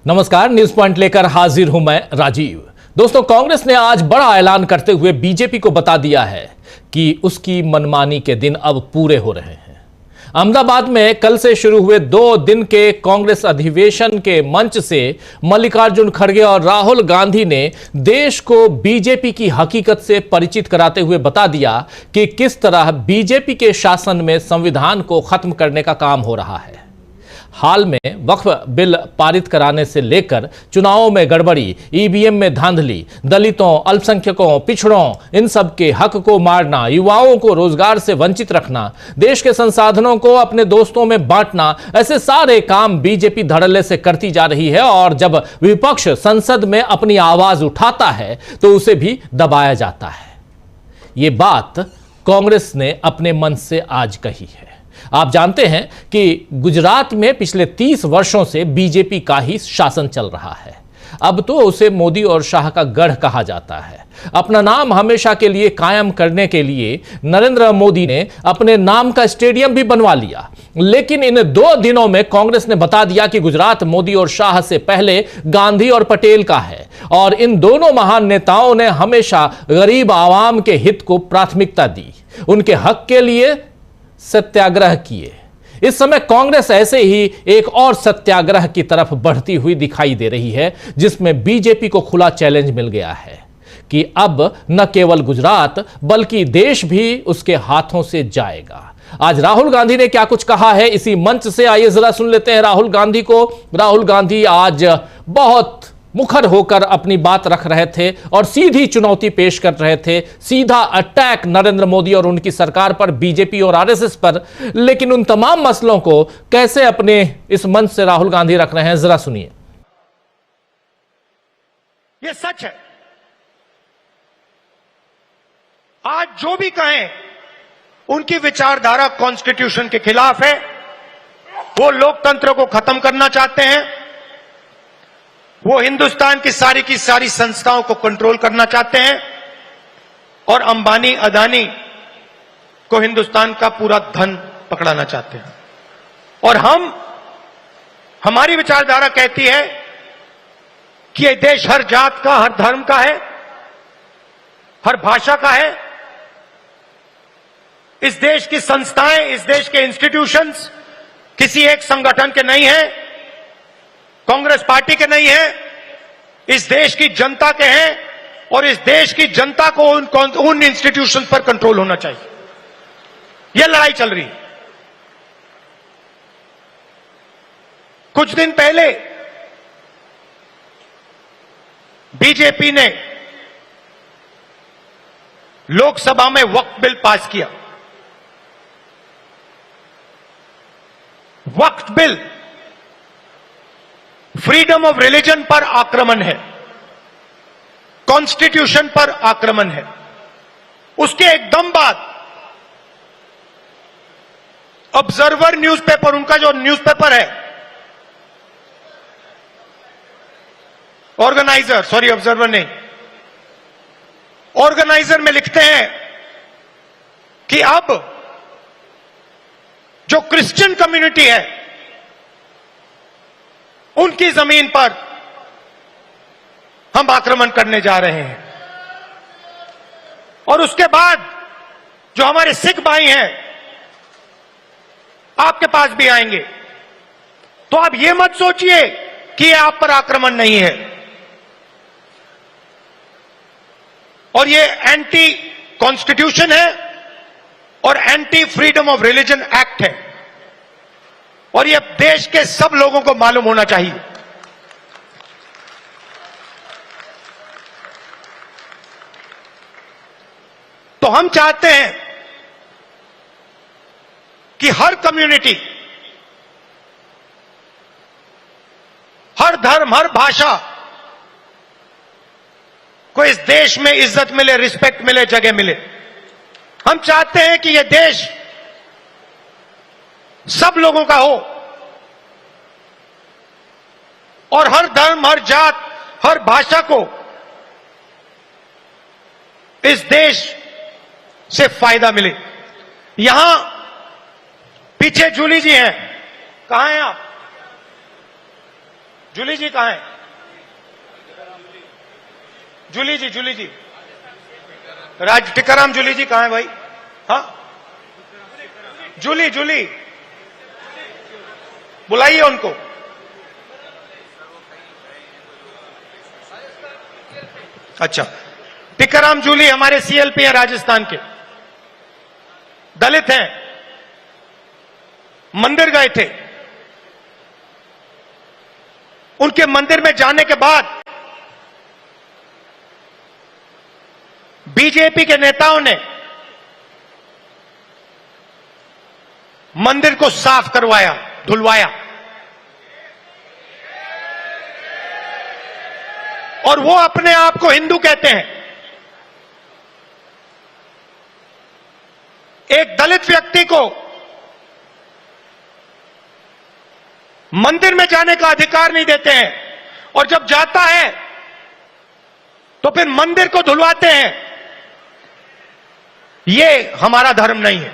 नमस्कार, news point लेकर हाजिर हूं मैं राजीव। दोस्तों, कांग्रेस ने आज बड़ा ऐलान करते हुए बीजेपी को बता दिया है कि उसकी मनमानी के दिन अब पूरे हो रहे हैं। अहमदाबाद में कल से शुरू हुए 2 दिन के कांग्रेस अधिवेशन के मंच से मल्लिकार्जुन खड़गे और राहुल गांधी ने देश को बीजेपी की हकीकत से परिचित कराते हुए बता दिया कि किस तरह बीजेपी के शासन में संविधान को खत्म करने का काम हो रहा है। हाल में वक्फ बिल पारित कराने से लेकर चुनावों में गड़बड़ी, ईवीएम में धांधली, दलितों, अल्पसंख्यकों, पिछड़ों, इन सब के हक को मारना, युवाओं को रोजगार से वंचित रखना, देश के संसाधनों को अपने दोस्तों में बांटना, ऐसे सारे काम बीजेपी धड़ल्ले से करती जा रही है। और जब विपक्ष संसद में अपनी आवाज उठाता है तो उसे भी दबाया जाता है। ये बात कांग्रेस ने अपने मन से आज कही है। आप जानते हैं कि गुजरात में पिछले 30 वर्षों से बीजेपी का ही शासन चल रहा है। अब तो उसे मोदी और शाह का गढ़ कहा जाता है। अपना नाम हमेशा के लिए कायम करने के लिए नरेंद्र मोदी ने अपने नाम का स्टेडियम भी बनवा लिया। लेकिन इन 2 दिनों में कांग्रेस ने बता दिया कि गुजरात मोदी और शाह से पहले गांधी और पटेल का है और इन दोनों महान नेताओं ने हमेशा गरीब आवाम के हित को प्राथमिकता दी, उनके हक के लिए सत्याग्रह किए। इस समय कांग्रेस ऐसे ही एक और सत्याग्रह की तरफ बढ़ती हुई दिखाई दे रही है, जिसमें बीजेपी को खुला चैलेंज मिल गया है कि अब न केवल गुजरात बल्कि देश भी उसके हाथों से जाएगा। आज राहुल गांधी ने क्या कुछ कहा है इसी मंच से, आइए जरा सुन लेते हैं राहुल गांधी को। राहुल गांधी आज बहुत मुखर होकर अपनी बात रख रहे थे और सीधी चुनौती पेश कर रहे थे, सीधा अटैक नरेंद्र मोदी और उनकी सरकार पर, बीजेपी और आरएसएस पर। लेकिन उन तमाम मसलों को कैसे अपने इस मंच से राहुल गांधी रख रहे हैं, जरा सुनिए। ये सच है, आज जो भी कहें उनकी विचारधारा कॉन्स्टिट्यूशन के खिलाफ है। वो लोकतंत्र को खत्म करना चाहते हैं, वो हिंदुस्तान की सारी संस्थाओं को कंट्रोल करना चाहते हैं और अंबानी अदानी को हिंदुस्तान का पूरा धन पकड़ाना चाहते हैं। और हमारी विचारधारा कहती है कि यह देश हर जात का, हर धर्म का है, हर भाषा का है। इस देश की संस्थाएं, इस देश के इंस्टीट्यूशंस किसी एक संगठन के नहीं है, कांग्रेस पार्टी के नहीं है, इस देश की जनता के हैं और इस देश की जनता को उन इंस्टीट्यूशन पर कंट्रोल होना चाहिए। यह लड़ाई चल रही है। कुछ दिन पहले बीजेपी ने लोकसभा में वक्फ बिल पास किया। वक्फ बिल फ्रीडम ऑफ रिलीजन पर आक्रमण है, कॉन्स्टिट्यूशन पर आक्रमण है। उसके एकदम बाद ऑब्जर्वर न्यूज़पेपर, उनका जो न्यूज़पेपर है, ऑर्गेनाइजर नहीं, ऑर्गेनाइजर में लिखते हैं कि अब जो क्रिश्चियन कम्युनिटी है उनकी जमीन पर हम आक्रमण करने जा रहे हैं। और उसके बाद जो हमारे सिख भाई हैं आपके पास भी आएंगे। तो आप ये मत सोचिए कि ये आप पर आक्रमण नहीं है। और ये एंटी कॉन्स्टिट्यूशन है और anti freedom of religion act है और ये देश के सब लोगों को मालूम होना चाहिए। तो हम चाहते हैं कि हर कम्युनिटी, हर धर्म, हर भाषा को इस देश में इज्जत मिले, रिस्पेक्ट मिले, जगह मिले। हम चाहते हैं कि यह देश सब लोगों का हो और हर धर्म, हर जात, हर भाषा को इस देश से फायदा मिले। यहां पीछे जूली जी हैं, कहां हैं आप? जूली जी कहां है? जूली जी टीकाराम जूली जी कहां है भाई? हाँ, जूली बुलाइए उनको। अच्छा, टीकाराम जूली हमारे सीएलपी हैं, राजस्थान के, दलित हैं, मंदिर गए थे। उनके मंदिर में जाने के बाद बीजेपी के नेताओं ने मंदिर को साफ करवाया, धुलवाया, और वो अपने आप को हिंदू कहते हैं। एक दलित व्यक्ति को मंदिर में जाने का अधिकार नहीं देते हैं, और जब जाता है तो फिर मंदिर को धुलवाते हैं। ये हमारा धर्म नहीं है,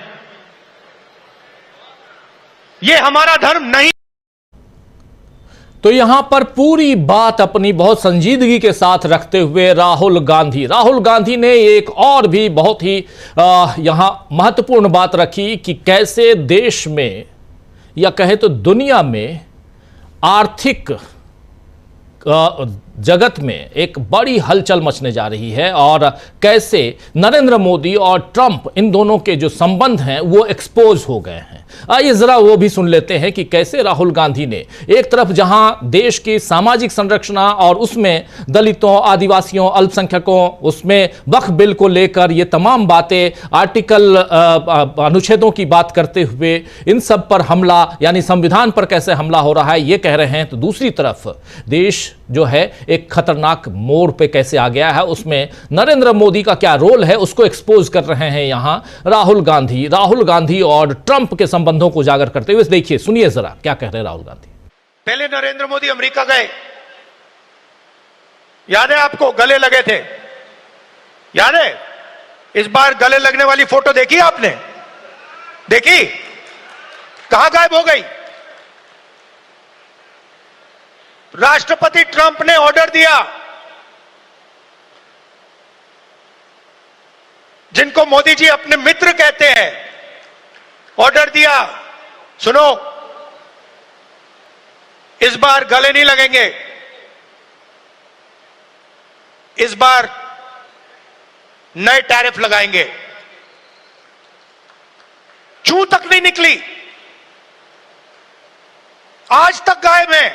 ये हमारा धर्म नहीं। तो यहां पर पूरी बात अपनी बहुत संजीदगी के साथ रखते हुए राहुल गांधी ने एक और भी बहुत ही यहां महत्वपूर्ण बात रखी कि कैसे देश में या कहे तो दुनिया में आर्थिक जगत में एक बड़ी हलचल मचने जा रही है, और कैसे नरेंद्र मोदी और ट्रंप, इन दोनों के जो संबंध हैं वो एक्सपोज हो गए हैं। आइए जरा वो भी सुन लेते हैं कि कैसे राहुल गांधी ने एक तरफ जहां देश की सामाजिक संरचना और उसमें दलितों, आदिवासियों, अल्पसंख्यकों, उसमें वक्फ बिल को लेकर ये तमाम बातें, आर्टिकल अनुच्छेदों की बात करते हुए इन सब पर हमला, यानी संविधान पर कैसे हमला हो रहा है ये कह रहे हैं, तो दूसरी तरफ देश जो है एक खतरनाक मोड़ पे कैसे आ गया है, उसमें नरेंद्र मोदी का क्या रोल है उसको एक्सपोज कर रहे हैं यहां राहुल गांधी और ट्रंप के संबंधों को उजागर करते हुए। देखिए, सुनिए जरा क्या कह रहे हैं राहुल गांधी। पहले नरेंद्र मोदी अमेरिका गए, याद है आपको, गले लगे थे, याद है? इस बार गले लगने वाली फोटो देखी आपने? देखी? कहां गायब हो गई? राष्ट्रपति ट्रंप ने ऑर्डर दिया, जिनको मोदी जी अपने मित्र कहते हैं, ऑर्डर दिया, सुनो, इस बार गले नहीं लगेंगे, इस बार नए टैरिफ लगाएंगे। चूं तक नहीं निकली, आज तक गायब है।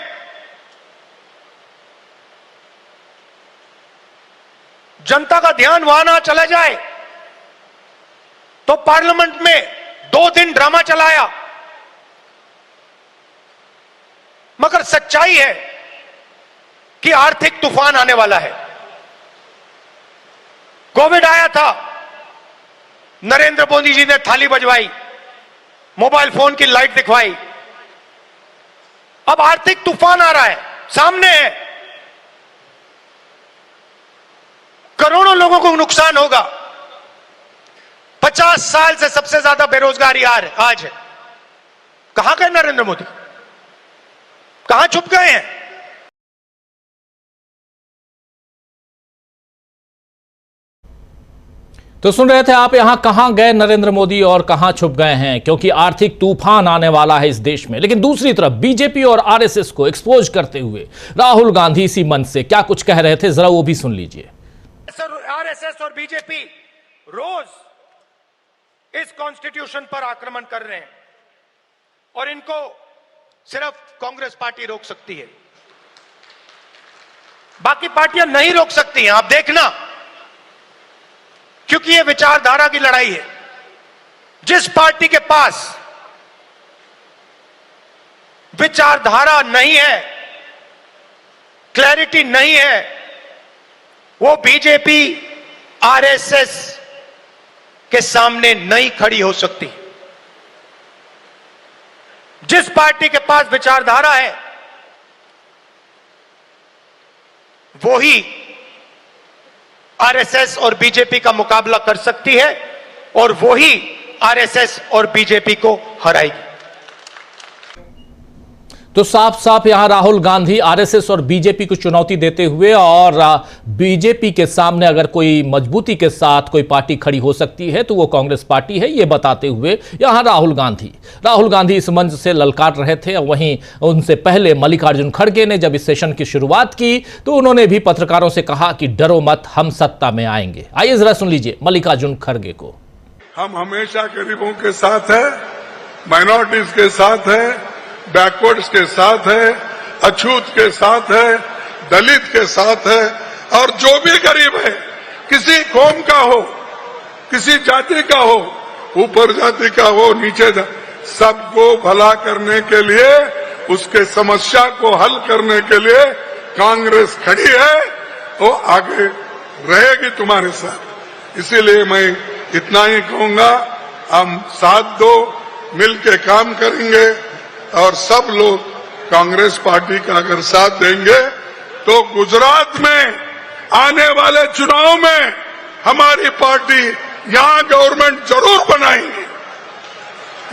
जनता का ध्यान वहां ना चला जाए तो पार्लियामेंट में 2 दिन ड्रामा चलाया, मगर सच्चाई है कि आर्थिक तूफान आने वाला है। कोविड आया था, नरेंद्र मोदी जी ने थाली बजवाई, मोबाइल फोन की लाइट दिखवाई। अब आर्थिक तूफान आ रहा है, सामने है, करोड़ों लोगों को नुकसान होगा। 50 साल से सबसे ज्यादा बेरोजगारी आज है। कहां गए नरेंद्र मोदी? कहां छुप गए हैं? तो सुन रहे थे आप, यहां कहां गए नरेंद्र मोदी और कहां छुप गए हैं, क्योंकि आर्थिक तूफान आने वाला है इस देश में। लेकिन दूसरी तरफ बीजेपी और आरएसएस को एक्सपोज करते हुए राहुल गांधी इसी मंच से क्या कुछ कह रहे थे, जरा वो भी सुन लीजिए। आरएसएस और बीजेपी रोज इस कॉन्स्टिट्यूशन पर आक्रमण कर रहे हैं, और इनको सिर्फ कांग्रेस पार्टी रोक सकती है, बाकी पार्टियां नहीं रोक सकती हैं। आप देखना, क्योंकि ये विचारधारा की लड़ाई है। जिस पार्टी के पास विचारधारा नहीं है, क्लैरिटी नहीं है, वो बीजेपी, आरएसएस के सामने नहीं खड़ी हो सकती। जिस पार्टी के पास विचारधारा है, वो ही आरएसएस और बीजेपी का मुकाबला कर सकती है, और वो ही आरएसएस और बीजेपी को हराएगी। तो साफ साफ यहां राहुल गांधी आरएसएस और बीजेपी को चुनौती देते हुए और बीजेपी के सामने अगर कोई मजबूती के साथ कोई पार्टी खड़ी हो सकती है तो वो कांग्रेस पार्टी है, ये बताते हुए यहां राहुल गांधी इस मंच से ललकार रहे थे। वहीं उनसे पहले मल्लिकार्जुन खड़गे ने जब इस सेशन की शुरुआत की तो उन्होंने भी पत्रकारों से कहा कि डरो मत, हम सत्ता में आएंगे। आइए जरा सुन लीजिए मल्लिकार्जुन खड़गे को। हम हमेशा गरीबों के साथ है, माइनॉरिटीज के साथ है, बैकवर्ड्स के साथ है, अछूत के साथ है, दलित के साथ है, और जो भी गरीब है, किसी कौम का हो, किसी जाति का हो, ऊपर जाति का हो, नीचे सबको भला करने के लिए, उसके समस्या को हल करने के लिए कांग्रेस खड़ी है, वो आगे रहेगी तुम्हारे साथ। इसीलिए मैं इतना ही कहूंगा, हम साथ दो, मिलके काम करेंगे और सब लोग कांग्रेस पार्टी का अगर साथ देंगे तो गुजरात में आने वाले चुनाव में हमारी पार्टी यहां गवर्नमेंट जरूर बनाएंगे।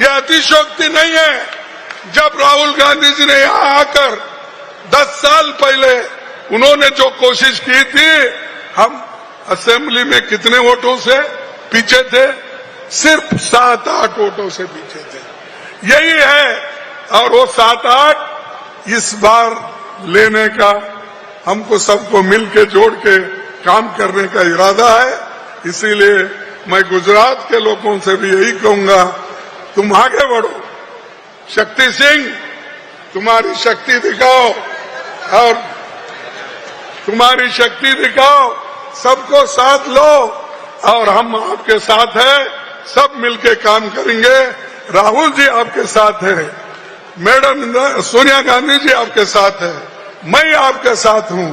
यह अतिशयोक्ति नहीं है। जब राहुल गांधी जी ने यहां आकर 10 साल पहले उन्होंने जो कोशिश की थी, हम असेंबली में कितने वोटों से पीछे थे? सिर्फ 7-8 वोटों से पीछे थे। यही है, और वो 7-8 इस बार लेने का हमको सबको मिलके जोड़ के काम करने का इरादा है। इसीलिए मैं गुजरात के लोगों से भी यही कहूंगा, तुम आगे बढ़ो। शक्ति सिंह, तुम्हारी शक्ति दिखाओ, और तुम्हारी शक्ति दिखाओ, सबको साथ लो, और हम आपके साथ हैं, सब मिलके काम करेंगे। राहुल जी आपके साथ है, मैडम सोनिया गांधी जी आपके साथ है, मैं आपके साथ हूं।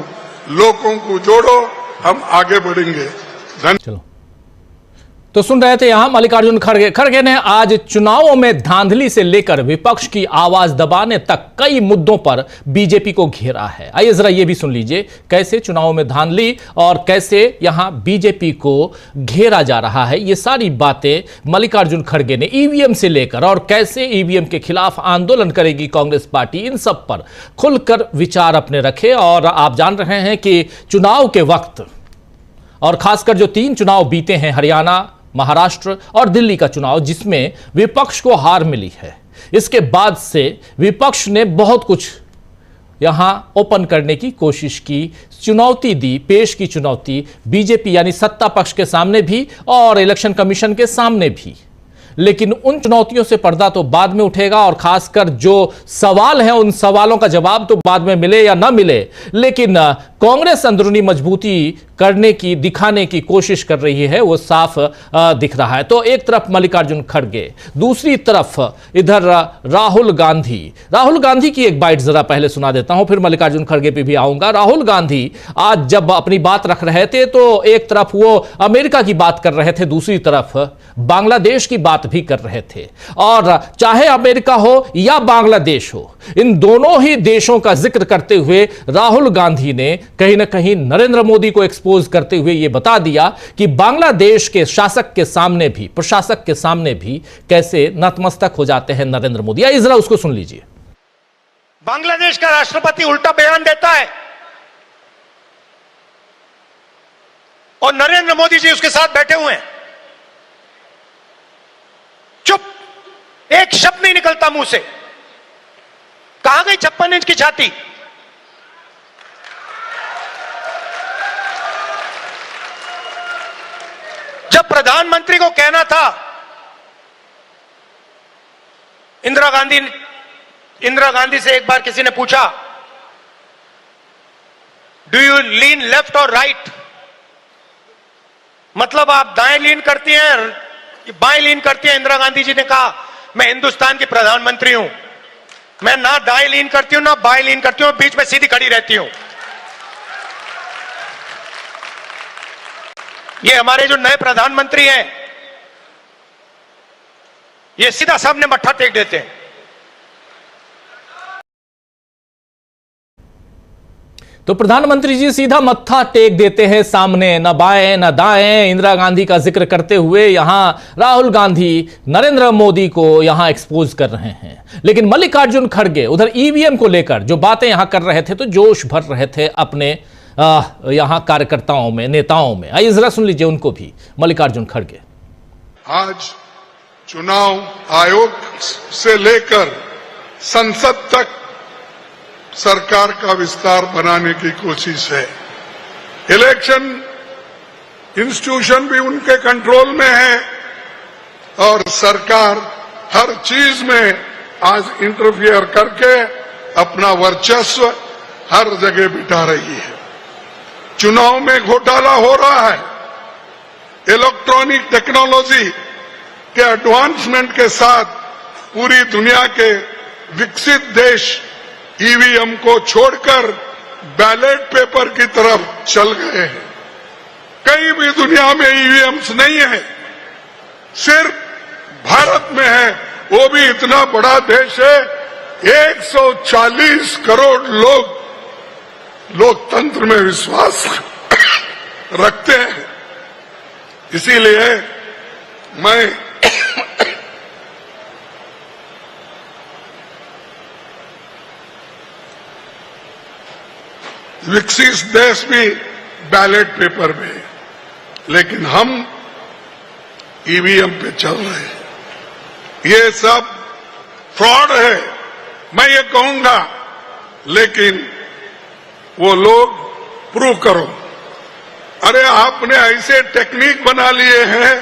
लोगों को जोड़ो, हम आगे बढ़ेंगे। चलो, तो सुन रहे थे यहां मल्लिकार्जुन खड़गे ने आज चुनावों में धांधली से लेकर विपक्ष की आवाज दबाने तक कई मुद्दों पर बीजेपी को घेरा है। आइए जरा यह भी सुन लीजिए कैसे चुनावों में धांधली और कैसे यहां बीजेपी को घेरा जा रहा है। ये सारी बातें मल्लिकार्जुन खड़गे ने ईवीएम से लेकर और कैसे ईवीएम के खिलाफ आंदोलन करेगी कांग्रेस पार्टी, इन सब पर खुलकर विचार अपने रखे। और आप जान रहे हैं कि चुनाव के वक्त और खासकर जो 3 चुनाव बीते हैं, हरियाणा, महाराष्ट्र और दिल्ली का चुनाव, जिसमें विपक्ष को हार मिली है, इसके बाद से विपक्ष ने बहुत कुछ यहां ओपन करने की कोशिश की, चुनौती दी, पेश की चुनौती बीजेपी यानी सत्ता पक्ष के सामने भी और इलेक्शन कमीशन के सामने भी। लेकिन उन चुनौतियों से पर्दा तो बाद में उठेगा और खासकर जो सवाल हैं उन सवालों का जवाब तो बाद में मिले या ना मिले, लेकिन कांग्रेस अंदरूनी मजबूती करने की, दिखाने की कोशिश कर रही है, वो साफ दिख रहा है। तो एक तरफ मल्लिकार्जुन खड़गे, दूसरी तरफ इधर राहुल गांधी की एक बाइट जरा पहले सुना देता हूं, फिर मल्लिकार्जुन खड़गे पे भी आऊंगा। राहुल गांधी आज जब अपनी बात रख रहे थे तो एक तरफ वो अमेरिका की बात कर रहे थे, दूसरी तरफ बांग्लादेश की बात भी कर रहे थे। और चाहे अमेरिका हो या बांग्लादेश हो, इन दोनों ही देशों का जिक्र करते हुए राहुल गांधी ने कहीं ना कहीं नरेंद्र मोदी को एक्सपोज करते हुए यह बता दिया कि बांग्लादेश के शासक के सामने भी, प्रशासक के सामने भी कैसे नतमस्तक हो जाते हैं नरेंद्र मोदी। आइए जरा उसको सुन लीजिए। बांग्लादेश का राष्ट्रपति उल्टा बयान देता है और नरेंद्र मोदी जी उसके साथ बैठे हुए हैं, चुप, एक शब्द नहीं निकलता मुंह से। कहां गई 56 इंच की छाती? जब प्रधानमंत्री को कहना था, इंदिरा गांधी से एक बार किसी ने पूछा, डू यू लीन लेफ्ट और राइट, मतलब आप दाएं लीन करती हैं, बाएं लीन करती हैं? इंदिरा गांधी जी ने कहा, मैं हिंदुस्तान की प्रधानमंत्री हूं, मैं ना दाएं लीन करती हूं ना बाएं लीन करती हूं, बीच में सीधी खड़ी रहती हूं। ये हमारे जो नए प्रधानमंत्री हैं, ये सीधा सामने मत्था टेक देते हैं। तो प्रधानमंत्री जी सीधा मत्था टेक देते हैं सामने, न बाएं न दाएं। इंदिरा गांधी का जिक्र करते हुए यहां राहुल गांधी नरेंद्र मोदी को यहां एक्सपोज कर रहे हैं। लेकिन मल्लिकार्जुन खड़गे उधर ईवीएम को लेकर जो बातें यहां कर रहे थे तो जोश भर रहे थे अपने यहां कार्यकर्ताओं में, नेताओं में। आइए जरा सुन लीजिए उनको भी, मल्लिकार्जुन खड़गे। आज चुनाव आयोग से लेकर संसद तक सरकार का विस्तार बनाने की कोशिश है। इलेक्शन इंस्टीट्यूशन भी उनके कंट्रोल में है और सरकार हर चीज में आज इंटरफियर करके अपना वर्चस्व हर जगह बिठा रही है। चुनाव में घोटाला हो रहा है। इलेक्ट्रॉनिक टेक्नोलॉजी के एडवांसमेंट के साथ पूरी दुनिया के विकसित देश ईवीएम को छोड़कर बैलेट पेपर की तरफ चल गए हैं। कहीं भी दुनिया में ईवीएम्स नहीं है, सिर्फ भारत में है, वो भी इतना बड़ा देश है। 140 करोड़ लोग लोकतंत्र में विश्वास रखते हैं। इसीलिए मैं विकसित देश भी बैलेट पेपर में, लेकिन हम ईवीएम पे चल रहे हैं। ये सब फ्रॉड है, मैं ये कहूंगा, लेकिन वो लोग प्रूव करो। अरे आपने ऐसे टेक्निक बना लिए हैं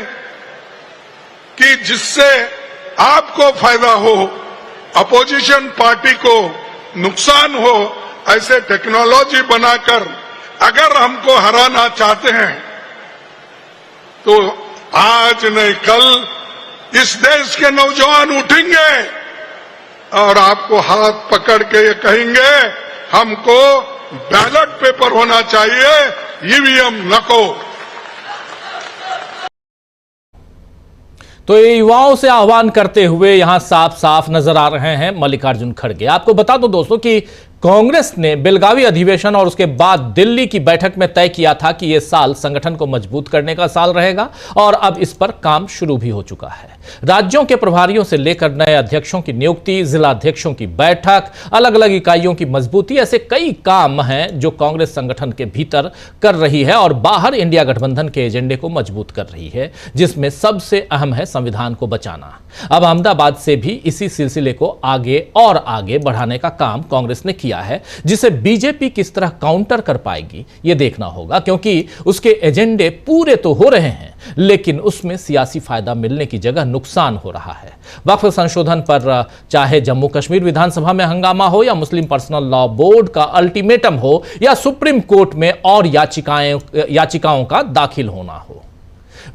कि जिससे आपको फायदा हो, अपोजिशन पार्टी को नुकसान हो, ऐसे टेक्नोलॉजी बनाकर अगर हमको हराना चाहते हैं तो आज नहीं कल इस देश के नौजवान उठेंगे और आपको हाथ पकड़ के ये कहेंगे हमको बैलेट पेपर होना चाहिए, ईवीएम नको। तो ये युवाओं से आह्वान करते हुए यहां साफ साफ नजर आ रहे हैं मल्लिकार्जुन खड़गे। आपको बता दो दोस्तों कि कांग्रेस ने बेलगावी अधिवेशन और उसके बाद दिल्ली की बैठक में तय किया था कि यह साल संगठन को मजबूत करने का साल रहेगा और अब इस पर काम शुरू भी हो चुका है। राज्यों के प्रभारियों से लेकर नए अध्यक्षों की नियुक्ति, जिला अध्यक्षों की बैठक, अलग अलग इकाइयों की मजबूती, ऐसे कई काम हैं जो कांग्रेस संगठन के भीतर कर रही है और बाहर इंडिया गठबंधन के एजेंडे को मजबूत कर रही है, जिसमें सबसे अहम है संविधान को बचाना। अब अहमदाबाद से भी इसी सिलसिले को आगे और आगे बढ़ाने का काम कांग्रेस ने किया है, जिसे बीजेपी किस तरह काउंटर कर पाएगी यह देखना होगा, क्योंकि उसके एजेंडे पूरे तो हो रहे हैं लेकिन उसमें सियासी फायदा मिलने की जगह नुकसान हो रहा है। वक्फ संशोधन पर चाहे जम्मू कश्मीर विधानसभा में हंगामा हो या मुस्लिम पर्सनल लॉ बोर्ड का अल्टीमेटम हो या सुप्रीम कोर्ट में और याचिकाओं का दाखिल होना हो,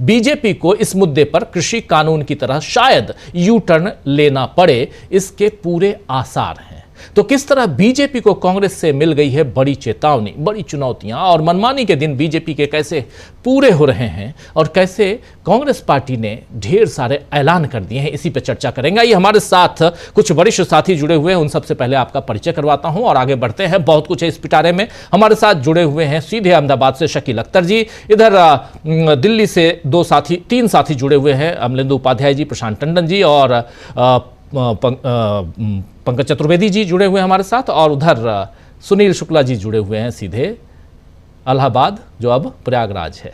बीजेपी को इस मुद्दे पर कृषि कानून की तरह शायद यू टर्न लेना पड़े, इसके पूरे आसार हैं। तो किस तरह बीजेपी को कांग्रेस से मिल गई है बड़ी चेतावनी, बड़ी चुनौतियां और मनमानी के दिन बीजेपी के कैसे पूरे हो रहे हैं और कैसे कांग्रेस पार्टी ने ढेर सारे ऐलान कर दिए हैं, इसी पर चर्चा करेंगे। ये हमारे साथ कुछ वरिष्ठ साथी जुड़े हुए हैं, उन सबसे पहले आपका परिचय करवाता हूं और आगे बढ़ते हैं। बहुत कुछ है इस पिटारे में। हमारे साथ जुड़े हुए हैं सीधे अहमदाबाद से शकील अख्तर जी, इधर दिल्ली से तीन साथी जुड़े हुए हैं, अमलेंदु उपाध्याय जी, प्रशांत टंडन जी और पंकज चतुर्वेदी जी जुड़े हुए हैं हमारे साथ, और उधर सुनील शुक्ला जी जुड़े हुए हैं सीधे इलाहाबाद, जो अब प्रयागराज है।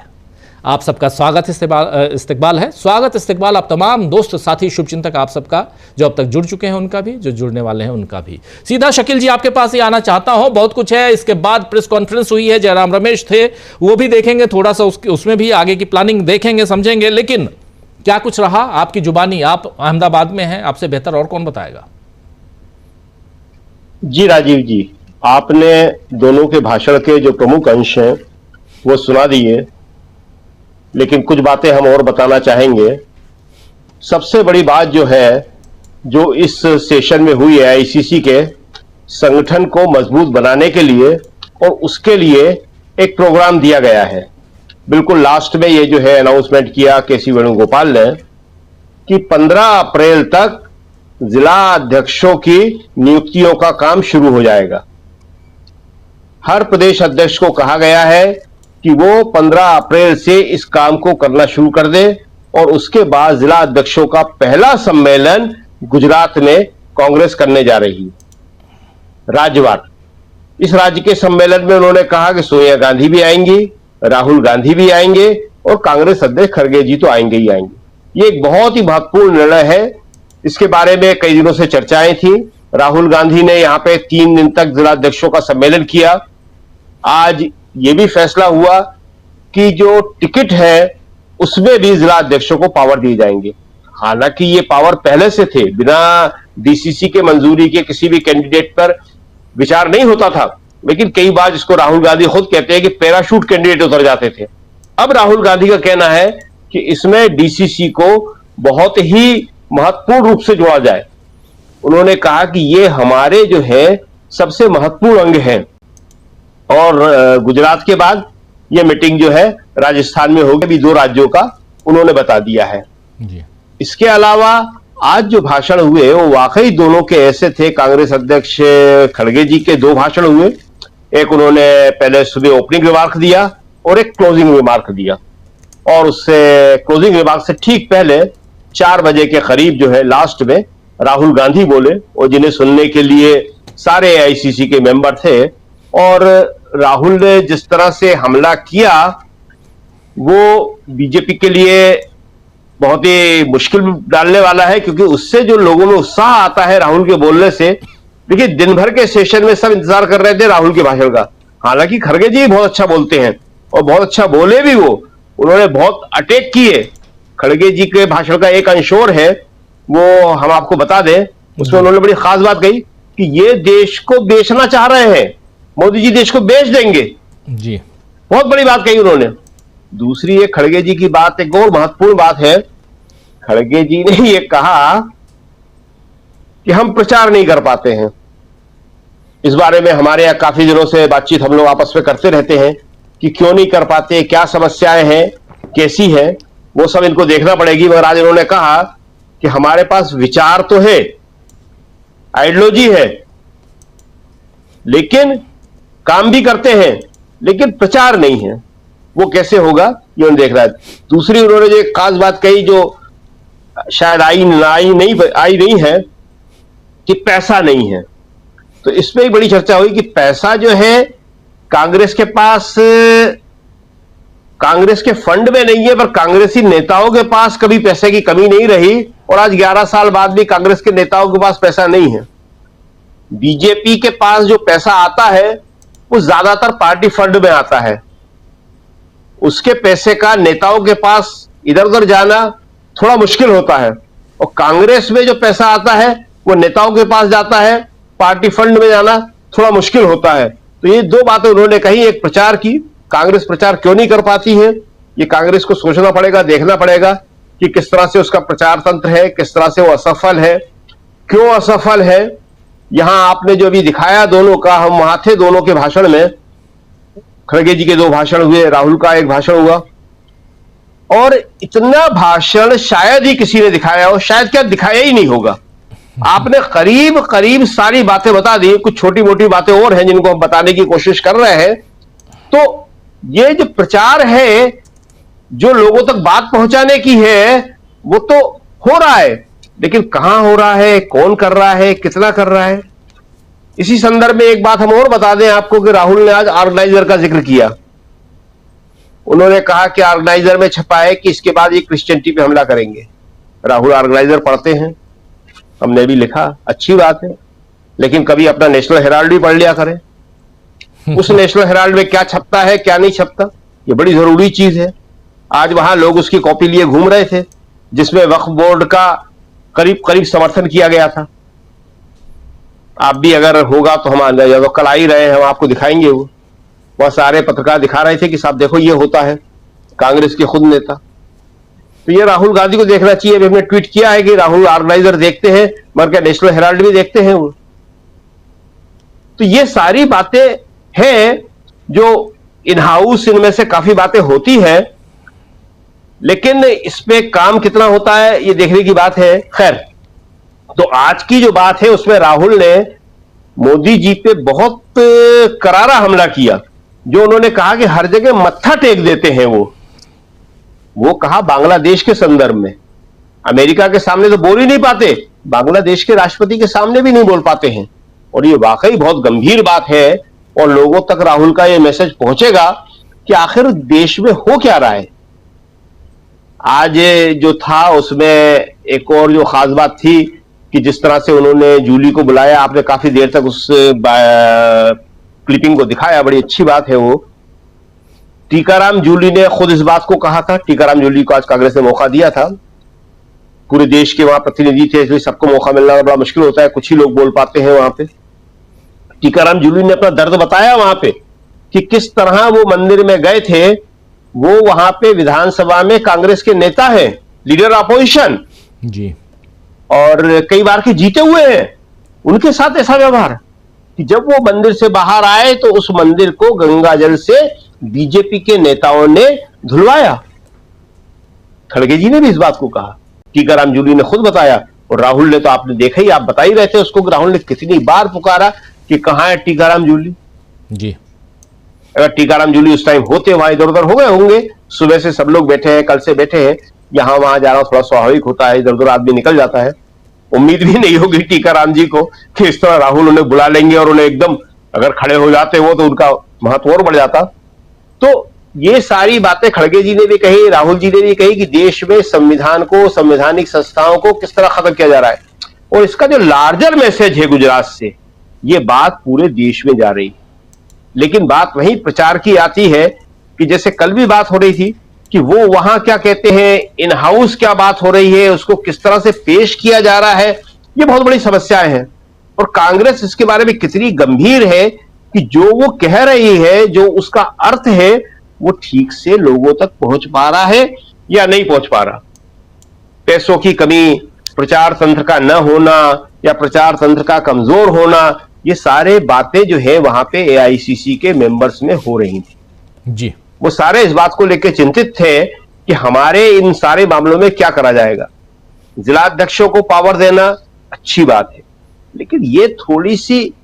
आप सबका स्वागत इस्तकबाल है, स्वागत इस्तकबाल आप तमाम दोस्त साथी शुभचिंतक आप सबका, जो अब तक जुड़ चुके हैं उनका भी, जो जुड़ने वाले हैं उनका भी। सीधा शकील जी आपके पास ही आना चाहता हूं, बहुत कुछ है। इसके बाद प्रेस कॉन्फ्रेंस हुई है, जयराम रमेश थे, वो भी देखेंगे थोड़ा सा, उसमें भी आगे की प्लानिंग देखेंगे, समझेंगे। लेकिन क्या कुछ रहा आपकी जुबानी, आप अहमदाबाद में हैं, आपसे बेहतर और कौन बताएगा। जी राजीव जी, आपने दोनों के भाषण के जो प्रमुख अंश हैं वो सुना दिए, लेकिन कुछ बातें हम और बताना चाहेंगे। सबसे बड़ी बात जो है, जो इस सेशन में हुई है, आईसीसी के संगठन को मजबूत बनाने के लिए और उसके लिए एक प्रोग्राम दिया गया है। बिल्कुल लास्ट में ये जो है अनाउंसमेंट किया केसी वेणुगोपाल ने कि 15 अप्रैल तक जिला अध्यक्षों की नियुक्तियों का काम शुरू हो जाएगा। हर प्रदेश अध्यक्ष को कहा गया है कि वो 15 अप्रैल से इस काम को करना शुरू कर दे और उसके बाद जिला अध्यक्षों का पहला सम्मेलन गुजरात में कांग्रेस करने जा रही है, राज्यवार। इस राज्य के सम्मेलन में उन्होंने कहा कि सोनिया गांधी भी आएंगी, राहुल गांधी भी आएंगे और कांग्रेस अध्यक्ष खड़गे जी तो आएंगे ही आएंगे। ये एक बहुत ही महत्वपूर्ण निर्णय है। इसके बारे में कई दिनों से चर्चाएं थी। राहुल गांधी ने यहां पे 3 दिन तक जिला अध्यक्षों का सम्मेलन किया। आज ये भी फैसला हुआ कि जो टिकट है उसमें भी जिला अध्यक्षों को पावर दिए जाएंगे। हालांकि ये पावर पहले से थे, बिना डीसीसी के मंजूरी के किसी भी कैंडिडेट पर विचार नहीं होता था, लेकिन कई बार जिसको राहुल गांधी खुद कहते हैं कि पैराशूट कैंडिडेट उतर जाते थे। अब राहुल गांधी का कहना है कि इसमें डीसीसी को बहुत ही महत्वपूर्ण रूप से जोड़ा जाए। उन्होंने कहा कि ये हमारे जो है सबसे महत्वपूर्ण अंग है और गुजरात के बाद ये मीटिंग जो है राजस्थान में होगी। अभी 2 राज्यों का उन्होंने बता दिया है जी। इसके अलावा आज जो भाषण हुए वो वाकई दोनों के ऐसे थे। कांग्रेस अध्यक्ष खड़गे जी के 2 भाषण हुए। एक उन्होंने पहले सुबह ओपनिंग रिमार्क दिया और एक क्लोजिंग रिमार्क दिया, और उससे क्लोजिंग रिमार्क से ठीक पहले 4 बजे के करीब जो है लास्ट में राहुल गांधी बोले, और जिन्हें सुनने के लिए सारे एआईसीसी के मेंबर थे। और राहुल ने जिस तरह से हमला किया वो बीजेपी के लिए बहुत ही मुश्किल डालने वाला है, क्योंकि उससे जो लोगों में उत्साह आता है राहुल के बोलने से। देखिए, दिन भर के सेशन में सब इंतजार कर रहे थे राहुल के भाषण का। हालांकि खड़गे जी बहुत अच्छा बोलते हैं और बहुत अच्छा बोले भी वो, उन्होंने बहुत अटैक किए। खड़गे जी के भाषण का एक अंश और है, वो हम आपको बता दें। उसमें उन्होंने बड़ी खास बात कही कि ये देश को बेचना चाह रहे हैं, मोदी जी देश को बेच देंगे जी। बहुत बड़ी बात कही उन्होंने। दूसरी एक खड़गे जी की बात, एक और महत्वपूर्ण बात है। खड़गे जी ने ये कहा कि हम प्रचार नहीं कर पाते हैं। इस बारे में हमारे यहां काफी दिनों से बातचीत हम लोग आपस में करते रहते हैं कि क्यों नहीं कर पाते, क्या समस्याएं हैं, कैसी है, वो सब इनको देखना पड़ेगी। मगर आज उन्होंने कहा कि हमारे पास विचार तो है, आइडियोलॉजी है, लेकिन काम भी करते हैं, लेकिन प्रचार नहीं है। वो कैसे होगा ये उन्हें देख रहा है। दूसरी उन्होंने जो एक खास बात कही जो शायद आई नहीं है कि पैसा नहीं है। तो इसमें एक बड़ी चर्चा हुई कि पैसा जो है कांग्रेस के पास, कांग्रेस के फंड में नहीं है, पर कांग्रेसी नेताओं के पास कभी पैसे की कमी नहीं रही, और आज 11 साल बाद भी कांग्रेस के नेताओं के पास पैसा नहीं है। बीजेपी के पास जो पैसा आता है वो ज्यादातर पार्टी फंड में आता है। उसके पैसे का नेताओं के पास इधर उधर जाना थोड़ा मुश्किल होता है, और कांग्रेस में जो पैसा आता है वो नेताओं के पास जाता है, पार्टी फंड में जाना थोड़ा मुश्किल होता है। तो ये 2 बातें उन्होंने कही। एक प्रचार की, कांग्रेस प्रचार क्यों नहीं कर पाती है, ये कांग्रेस को सोचना पड़ेगा, देखना पड़ेगा कि किस तरह से उसका प्रचार तंत्र है, किस तरह से वो असफल है, क्यों असफल है। यहां आपने जो भी दिखाया दोनों का, हम वहां थे दोनों के भाषण में। खड़गे जी के 2 भाषण हुए, राहुल का 1 भाषण हुआ, और इतना भाषण शायद ही किसी ने दिखाया हो, शायद क्या दिखाया ही नहीं होगा। आपने करीब करीब सारी बातें बता दी। कुछ छोटी मोटी बातें और हैं जिनको हम बताने की कोशिश कर रहे हैं। तो ये जो प्रचार है, जो लोगों तक बात पहुंचाने की है, वो तो हो रहा है, लेकिन कहां हो रहा है, कौन कर रहा है, कितना कर रहा है। इसी संदर्भ में एक बात हम और बता दें आपको कि राहुल ने आज ऑर्गेनाइजर का जिक्र किया। उन्होंने कहा कि ऑर्गेनाइजर में छपा है कि इसके बाद ये क्रिश्चियनिटी पे हमला करेंगे। राहुल ऑर्गेनाइजर पढ़ते हैं, हमने भी लिखा, अच्छी बात है, लेकिन कभी अपना नेशनल हेराल्ड भी पढ़ लिया करें। उस नेशनल हेराल्ड में क्या छपता है, क्या नहीं छपता, ये बड़ी जरूरी चीज है। आज वहां लोग उसकी कॉपी लिए घूम रहे थे, जिसमें वक्फ बोर्ड का करीब करीब समर्थन किया गया था। आप भी अगर होगा तो हम तो कल आ ही रहे हैं, हम आपको दिखाएंगे। वो वह सारे पत्रकार दिखा रहे थे कि साहब देखो ये होता है, कांग्रेस के खुद नेता। तो ये राहुल गांधी को देखना चाहिए। अभी हमने ट्वीट किया है कि राहुल ऑर्गेनाइजर देखते हैं, मगर क्या नेशनल हेराल्ड भी देखते हैं वो। तो ये सारी बातें हैं जो इन हाउस, इनमें से काफी बातें होती है, लेकिन इसमें काम कितना होता है ये देखने की बात है। खैर, तो आज की जो बात है उसमें राहुल ने मोदी जी पे बहुत करारा हमला किया, जो उन्होंने कहा कि हर जगह मत्था टेक देते हैं। वो कहा बांग्लादेश के संदर्भ में। अमेरिका के सामने तो बोल ही नहीं पाते, बांग्लादेश के राष्ट्रपति के सामने भी नहीं बोल पाते हैं। और ये वाकई बहुत गंभीर बात है, और लोगों तक राहुल का ये मैसेज पहुंचेगा कि आखिर देश में हो क्या रहा है। आज जो था उसमें एक और जो खास बात थी कि जिस तरह से उन्होंने जूली को बुलाया, आपने काफी देर तक उस क्लिपिंग को दिखाया, बड़ी अच्छी बात है वो। टीकाराम जूली ने खुद इस बात को कहा था। टीकाराम जूली को आज कांग्रेस ने मौका दिया था, पूरे देश के वहां प्रतिनिधि थे, इसलिए सबको मौका मिलना बड़ा मुश्किल होता है, कुछ ही लोग बोल पाते हैं वहां पे। टीकाराम जूली ने अपना दर्द बताया वहां पे कि किस तरह वो मंदिर में गए थे। वो वहां पे विधानसभा में कांग्रेस के नेता हैं, लीडर अपोजिशन जी, और कई बार के जीते हुए हैं। उनके साथ ऐसा व्यवहार कि जब वो मंदिर से बाहर आए तो उस मंदिर को गंगा जल से बीजेपी के नेताओं ने धुलवाया। खड़गे जी ने भी इस बात को कहा, टीकाराम जूली ने खुद बताया, और राहुल ने तो आपने देखा ही, आप बता ही रहे थे उसको, राहुल ने कितनी बार पुकारा कि कहां है टीकाराम जूली जी। अगर टीकाराम जूली उस टाइम होते, वहां इधर उधर हो गए होंगे। सुबह से सब लोग बैठे हैं, कल से बैठे हैं, यहां वहां जाना थोड़ा स्वाभाविक होता है, इधर उधर आदमी निकल जाता है। उम्मीद भी नहीं होगी टीकाराम जी को कि इस तरह राहुल उन्हें बुला लेंगे और उन्हें एकदम, अगर खड़े हो जाते वो तो उनका महत्व और बढ़ जाता। तो ये सारी बातें खड़गे जी ने भी कही, राहुल जी ने भी कही कि देश में संविधान को, संवैधानिक संस्थाओं को किस तरह खत्म किया जा रहा है। और इसका जो लार्जर मैसेज है गुजरात से, ये बात पूरे देश में जा रही है। लेकिन बात वही प्रचार की आती है कि जैसे कल भी बात हो रही थी कि वो वहां क्या कहते हैं, इन हाउस क्या बात हो रही है, उसको किस तरह से पेश किया जा रहा है, ये बहुत बड़ी समस्याएं हैं। और कांग्रेस इसके बारे में कितनी गंभीर है कि जो वो कह रही है, जो उसका अर्थ है, वो ठीक से लोगों तक पहुंच पा रहा है या नहीं पहुंच पा रहा। पैसों की कमी, प्रचार तंत्र का न होना या प्रचार तंत्र का कमजोर होना, ये सारे बातें जो है वहां पे एआईसीसी के मेंबर्स में हो रही थी जी। वो सारे इस बात को लेकर चिंतित थे कि हमारे इन सारे मामलों में क्या करा जाएगा। जिलाध्यक्षों को पावर देना अच्छी बात है, लेकिन ये थोड़ी सी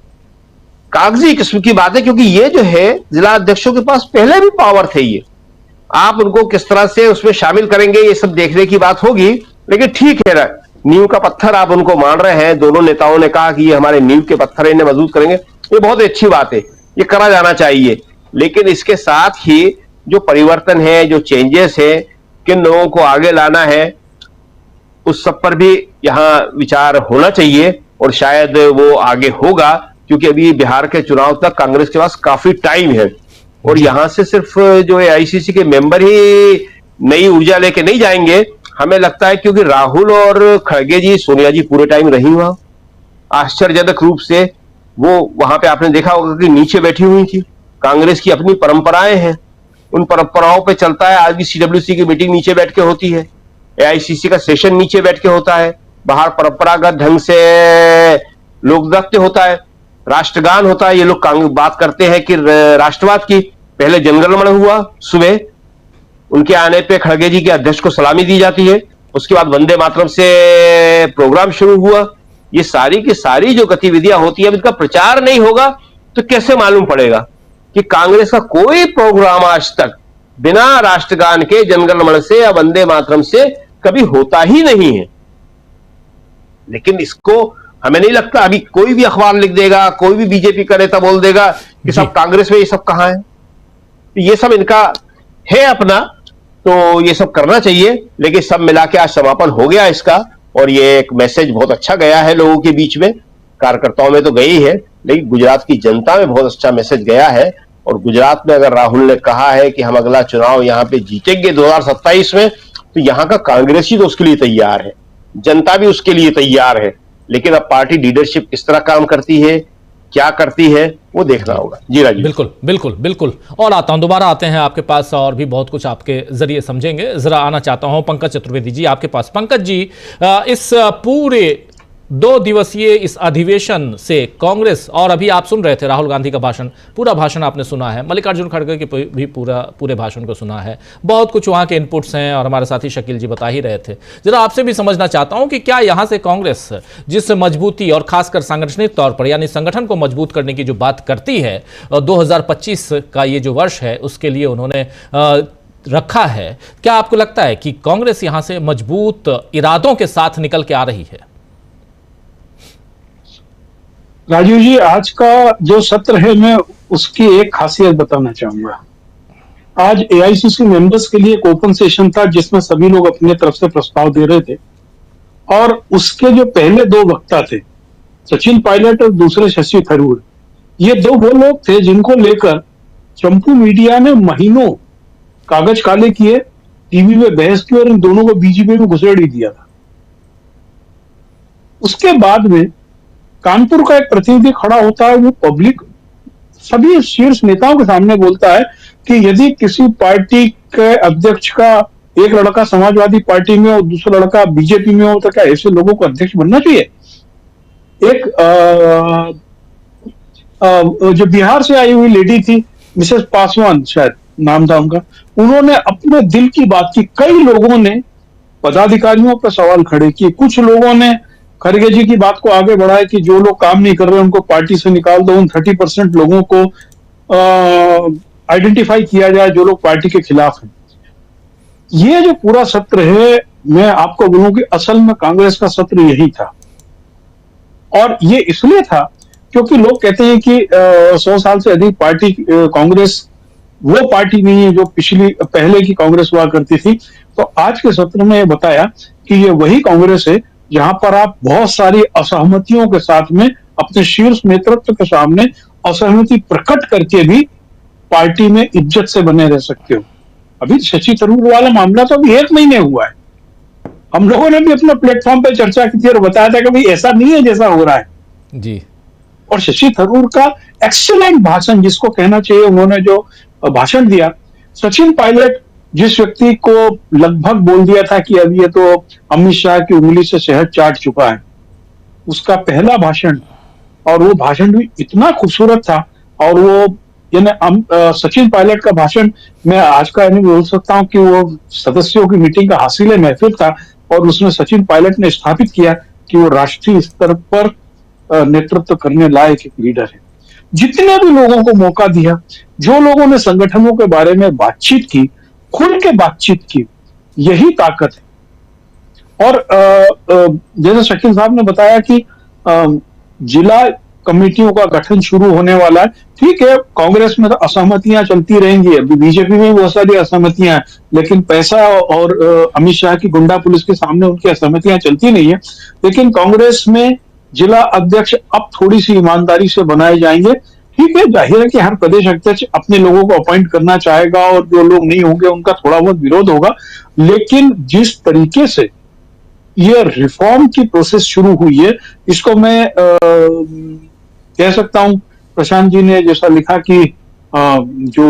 कागजी किस्म की बात है, क्योंकि ये जो है जिलाध्यक्षों के पास पहले भी पावर थे। ये आप उनको किस तरह से उसमें शामिल करेंगे, ये सब देखने की बात होगी। लेकिन ठीक है, नींव का पत्थर आप उनको मान रहे हैं। दोनों नेताओं ने कहा कि ये हमारे नींव के पत्थर, इन्हें मजबूत करेंगे, ये बहुत अच्छी बात है, ये करा जाना चाहिए। लेकिन इसके साथ ही जो परिवर्तन है, जो चेंजेस है, किन लोगों को आगे लाना है, उस सब पर भी यहां विचार होना चाहिए। और शायद वो आगे होगा, क्योंकि अभी बिहार के चुनाव तक कांग्रेस के पास काफी टाइम है। और यहां से सिर्फ जो एआईसीसी के मेंबर ही नई ऊर्जा लेके नहीं जाएंगे, हमें लगता है, क्योंकि राहुल और खड़गे जी, सोनिया जी पूरे टाइम रही वहां। आश्चर्यजनक रूप से वो वहां पे आपने देखा होगा कि नीचे बैठी हुई थी। कांग्रेस की अपनी परंपराएं हैं, उन परंपराओं पे चलता है। आज भी सीडब्ल्यूसी की मीटिंग नीचे बैठ के होती है, एआईसीसी का सेशन नीचे बैठ के होता है, बाहर परंपरागत ढंग से लोक नृत्य होता है, राष्ट्रगान होता है। ये लोग बात करते हैं कि राष्ट्रवाद की। पहले जनगणमन हुआ सुबह, उनके आने पे खड़गे जी के अध्यक्ष को सलामी दी जाती है, उसके बाद वंदे मातरम से प्रोग्राम शुरू हुआ। ये सारी की सारी जो गतिविधियां होती है, अब इनका प्रचार नहीं होगा तो कैसे मालूम पड़ेगा कि कांग्रेस का कोई प्रोग्राम आज तक बिना राष्ट्रगान के, जनगणमन से या वंदे मातरम से कभी होता ही नहीं है। लेकिन इसको हमें नहीं लगता अभी कोई भी अखबार लिख देगा, कोई भी बीजेपी का नेता बोल देगा कि सब कांग्रेस में ये सब कहां है। ये सब इनका है अपना, तो ये सब करना चाहिए। लेकिन सब मिला के आज समापन हो गया इसका, और ये एक मैसेज बहुत अच्छा गया है लोगों के बीच में। कार्यकर्ताओं में तो गई है, लेकिन गुजरात की जनता में बहुत अच्छा मैसेज गया है। और गुजरात में अगर राहुल ने कहा है कि हम अगला चुनाव यहां पे जीतेंगे 2027 में, तो यहां का कांग्रेस ही तो उसके लिए तैयार है, जनता भी उसके लिए तैयार है। लेकिन अब पार्टी लीडरशिप किस तरह काम करती है, क्या करती है, वो देखना होगा। जी राजीव। बिल्कुल बिल्कुल बिल्कुल। और आता हूं, दोबारा आते हैं आपके पास, और भी बहुत कुछ आपके जरिए समझेंगे। जरा आना चाहता हूं पंकज चतुर्वेदी जी आपके पास। पंकज जी, इस पूरे 2 दिवसीय इस अधिवेशन से कांग्रेस, और अभी आप सुन रहे थे राहुल गांधी का भाषण, पूरा भाषण आपने सुना है, मल्लिकार्जुन खड़गे के भी पूरे भाषण को सुना है, बहुत कुछ वहां के इनपुट्स हैं और हमारे साथी शकील जी बता ही रहे थे। जरा आपसे भी समझना चाहता हूं कि क्या यहां से कांग्रेस जिस मजबूती और खासकर सांगठनिक तौर पर यानी संगठन को मजबूत करने की जो बात करती है, 2025 का ये जो वर्ष है उसके लिए उन्होंने रखा है, क्या आपको लगता है कि कांग्रेस यहां से मजबूत इरादों के साथ निकल के आ रही है? राजीव जी, आज का जो सत्र है मैं उसकी एक खासियत बताना चाहूंगा। आज एआईसीसी मेंबर्स के लिए एक ओपन सेशन था जिसमें सभी लोग अपने तरफ से प्रस्ताव दे रहे थे, और उसके जो पहले 2 वक्ता थे, सचिन पायलट और दूसरे शशि थरूर, ये 2 वो लोग थे जिनको लेकर चंपू मीडिया ने महीनों कागज काले किए, टीवी में बहस की और इन दोनों को बीजेपी में घुसेड़ ही दिया था। उसके बाद में कानपुर का एक प्रतिनिधि खड़ा होता है, वो पब्लिक सभी शीर्ष नेताओं के सामने बोलता है कि यदि किसी पार्टी के अध्यक्ष का एक लड़का समाजवादी पार्टी में और दूसरा लड़का बीजेपी में हो तो क्या ऐसे लोगों को अध्यक्ष बनना चाहिए। एक जो बिहार से आई हुई लेडी थी, मिसेस पासवान शायद नाम था उनका, उन्होंने अपने दिल की बात की। कई लोगों ने पदाधिकारियों पर सवाल खड़े किए, कुछ लोगों ने खड़गे जी की बात को आगे बढ़ाया कि जो लोग काम नहीं कर रहे उनको पार्टी से निकाल दो, उन 30% लोगों को आइडेंटिफाई किया जाए जो लोग पार्टी के खिलाफ हैं। ये जो पूरा सत्र है, मैं आपको बोलूं कि असल में कांग्रेस का सत्र यही था, और ये इसलिए था क्योंकि लोग कहते हैं कि 100 साल से अधिक पार्टी कांग्रेस वो पार्टी नहीं है जो पहले की कांग्रेस हुआ करती थी। तो आज के सत्र में बताया कि ये वही कांग्रेस है जहां पर आप बहुत सारी असहमतियों के साथ में अपने शीर्ष नेतृत्व के सामने असहमति प्रकट करके भी पार्टी में इज्जत से बने रह सकते हो। अभी शशि थरूर वाला मामला तो अभी 1 महीने हुआ है, हम लोगों ने भी अपने प्लेटफॉर्म पर चर्चा की थी और बताया था कि भाई ऐसा नहीं है जैसा हो रहा है जी। और शशि थरूर का एक्सीलेंट भाषण, जिसको कहना चाहिए, उन्होंने जो भाषण दिया। सचिन पायलट जिस व्यक्ति को लगभग बोल दिया था कि अब ये तो अमित शाह की उंगली से शहद चाट चुका है, उसका पहला भाषण, और वो भाषण भी इतना खूबसूरत था। और वो यानी सचिन पायलट का भाषण मैं आज का नहीं बोल सकता हूं कि वो सदस्यों की मीटिंग का हासिल महफिल था, और उसमें सचिन पायलट ने स्थापित किया कि वो राष्ट्रीय स्तर पर नेतृत्व करने लायक एक लीडर है। जितने भी लोगों को मौका दिया, जो लोगों ने संगठनों के बारे में बातचीत की, खुल के बातचीत की, यही ताकत है। और जैसे शकील साहब ने बताया कि जिला कमेटियों का गठन शुरू होने वाला है। ठीक है, कांग्रेस में तो असहमतियां चलती रहेंगी, अभी बीजेपी में बहुत सारी असहमतियां हैं, लेकिन पैसा और अमित शाह की गुंडा पुलिस के सामने उनकी असहमतियां चलती नहीं है। लेकिन कांग्रेस में जिला अध्यक्ष अब थोड़ी सी ईमानदारी से बनाए जाएंगे। ठीक है, जाहिर है कि हर प्रदेश अध्यक्ष अपने लोगों को अपॉइंट करना चाहेगा और जो लोग नहीं होंगे उनका थोड़ा बहुत विरोध होगा, लेकिन जिस तरीके से ये रिफॉर्म की प्रोसेस शुरू हुई है, इसको मैं कह सकता हूं, प्रशांत जी ने जैसा लिखा कि जो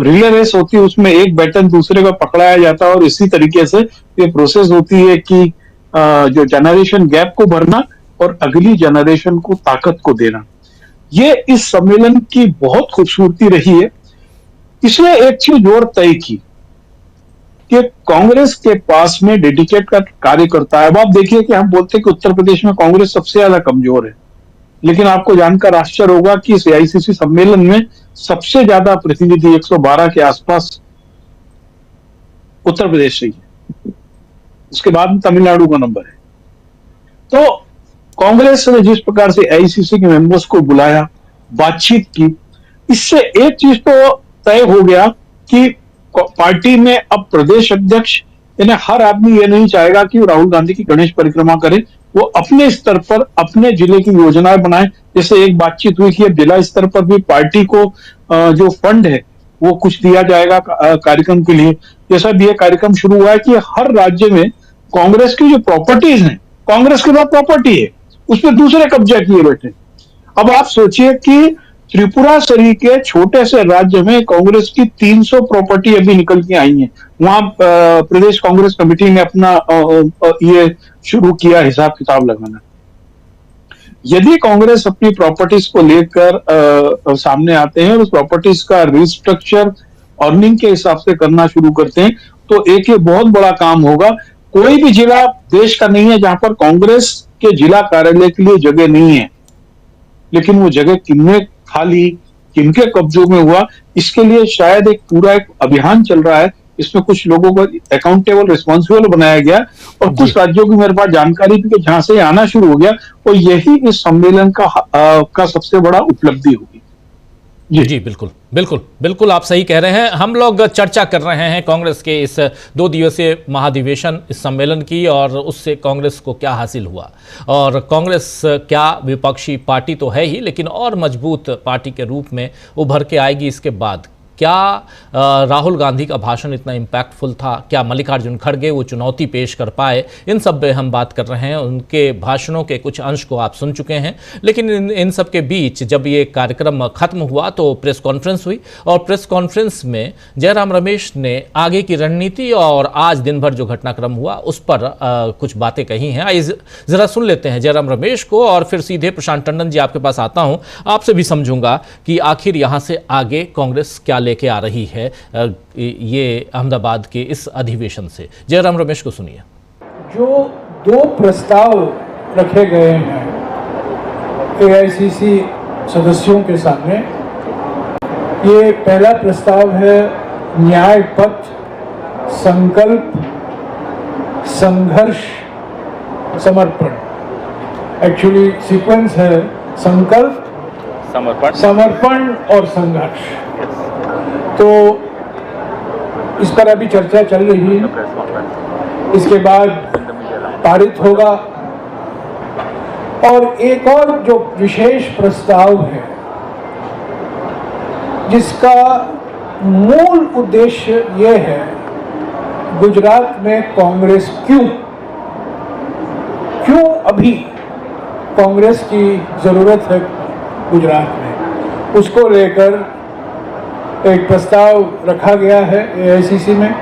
रिले रेस होती है उसमें एक बैटन दूसरे को पकड़ाया जाता है, और इसी तरीके से ये प्रोसेस होती है कि जो जनरेशन गैप को भरना और अगली जनरेशन को ताकत को देना। ये इस सम्मेलन की बहुत खूबसूरती रही है। इसने एक चीज और तय की कि कांग्रेस के पास में डेडिकेट का कार्यकर्ता है। अब आप देखिए कि हम बोलते हैं कि उत्तर प्रदेश में कांग्रेस सबसे ज्यादा कमजोर है, लेकिन आपको जानकर आश्चर्य होगा कि इस एआईसीसी सम्मेलन में सबसे ज्यादा प्रतिनिधि 112 के आसपास उत्तर प्रदेश से ही है, उसके बाद में तमिलनाडु का नंबर है। तो कांग्रेस ने जिस प्रकार से एआईसीसी के मेंबर्स को बुलाया, बातचीत की, इससे एक चीज तो तय हो गया कि पार्टी में अब प्रदेश अध्यक्ष यानी हर आदमी ये नहीं चाहेगा कि राहुल गांधी की गणेश परिक्रमा करे, वो अपने स्तर पर अपने जिले की योजनाएं बनाए। जैसे एक बातचीत हुई कि अब जिला स्तर पर भी पार्टी को जो फंड है वो कुछ दिया जाएगा कार्यक्रम के लिए। जैसा भी ये कार्यक्रम शुरू हुआ है कि हर राज्य में कांग्रेस की जो प्रॉपर्टीज हैं, कांग्रेस के पास प्रॉपर्टी है, उसमें दूसरे कब्जा किए बैठे। अब आप सोचिए कि त्रिपुरा सरी के छोटे से राज्य में कांग्रेस की 300 प्रॉपर्टी अभी निकल के आई हैं, वहां प्रदेश कांग्रेस कमेटी ने अपना ये शुरू किया हिसाब किताब लगाना। यदि कांग्रेस अपनी प्रॉपर्टीज को लेकर सामने आते हैं और उस प्रॉपर्टीज का रिस्ट्रक्चर अर्निंग के हिसाब से करना शुरू करते हैं, तो एक ये बहुत बड़ा काम होगा। कोई भी जिला देश का नहीं है जहां पर कांग्रेस के जिला कार्यालय के लिए जगह नहीं है, लेकिन वो जगह किनने खाली, किनके कब्जों में हुआ, इसके लिए शायद एक पूरा एक अभियान चल रहा है। इसमें कुछ लोगों को अकाउंटेबल, रिस्पॉन्सिबल बनाया गया और कुछ राज्यों की मेरे पास जानकारी थी कि जहां से आना शुरू हो गया, और यही इस सम्मेलन का सबसे बड़ा उपलब्धि होगी। जी बिल्कुल बिल्कुल बिल्कुल, आप सही कह रहे हैं। हम लोग चर्चा कर रहे हैं कांग्रेस के इस 2 दिवसीय महाधिवेशन, इस सम्मेलन की, और उससे कांग्रेस को क्या हासिल हुआ, और कांग्रेस क्या विपक्षी पार्टी तो है ही, लेकिन और मजबूत पार्टी के रूप में उभर के आएगी इसके बाद। क्या राहुल गांधी का भाषण इतना इम्पैक्टफुल था, क्या मल्लिकार्जुन खड़गे वो चुनौती पेश कर पाए, इन सब पे हम बात कर रहे हैं। उनके भाषणों के कुछ अंश को आप सुन चुके हैं, लेकिन इन सब के बीच जब ये कार्यक्रम खत्म हुआ तो प्रेस कॉन्फ्रेंस हुई, और प्रेस कॉन्फ्रेंस में जयराम रमेश ने आगे की रणनीति और आज दिन भर जो घटनाक्रम हुआ उस पर कुछ बातें कही हैं। आइए जरा सुन लेते हैं जयराम रमेश को, और फिर सीधे प्रशांत टंडन जी आपके पास आता हूं, आपसे भी समझूंगा कि आखिर यहां से आगे कांग्रेस क्या लेके आ रही है ये अहमदाबाद के इस अधिवेशन से। जयराम रमेश को सुनिए। जो 2 प्रस्ताव रखे गए हैं एआईसीसी सदस्यों के सामने, ये पहला प्रस्ताव है न्याय पथ, संकल्प, संघर्ष, समर्पण। एक्चुअली सीक्वेंस है संकल्प, समर्पण और संघर्ष। तो इस पर अभी चर्चा चल रही है, इसके बाद पारित होगा। और एक और जो विशेष प्रस्ताव है जिसका मूल उद्देश्य ये है, गुजरात में कांग्रेस क्यों अभी कांग्रेस की जरूरत है गुजरात में, उसको लेकर एक प्रस्ताव रखा गया है एआईसीसी में।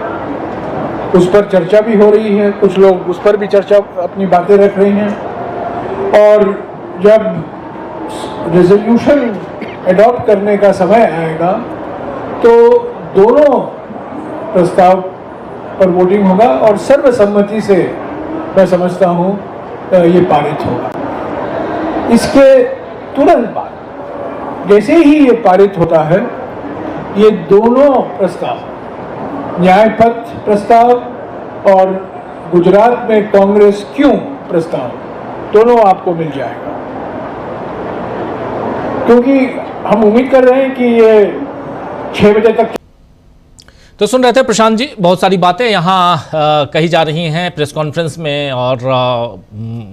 उस पर चर्चा भी हो रही है, कुछ लोग उस पर भी चर्चा अपनी बातें रख रहे हैं, और जब रेजोल्यूशन एडॉप्ट करने का समय आएगा तो दोनों प्रस्ताव पर वोटिंग होगा और सर्वसम्मति से मैं समझता हूँ ये पारित होगा। इसके तुरंत बाद जैसे ही ये पारित होता है, ये दोनों प्रस्ताव, न्याय पथ प्रस्ताव और गुजरात में कांग्रेस क्यों प्रस्ताव, दोनों आपको मिल जाएगा। क्योंकि हम उम्मीद कर रहे हैं कि ये 6 बजे तक। तो सुन रहे थे प्रशांत जी, बहुत सारी बातें यहाँ कही जा रही हैं प्रेस कॉन्फ्रेंस में, और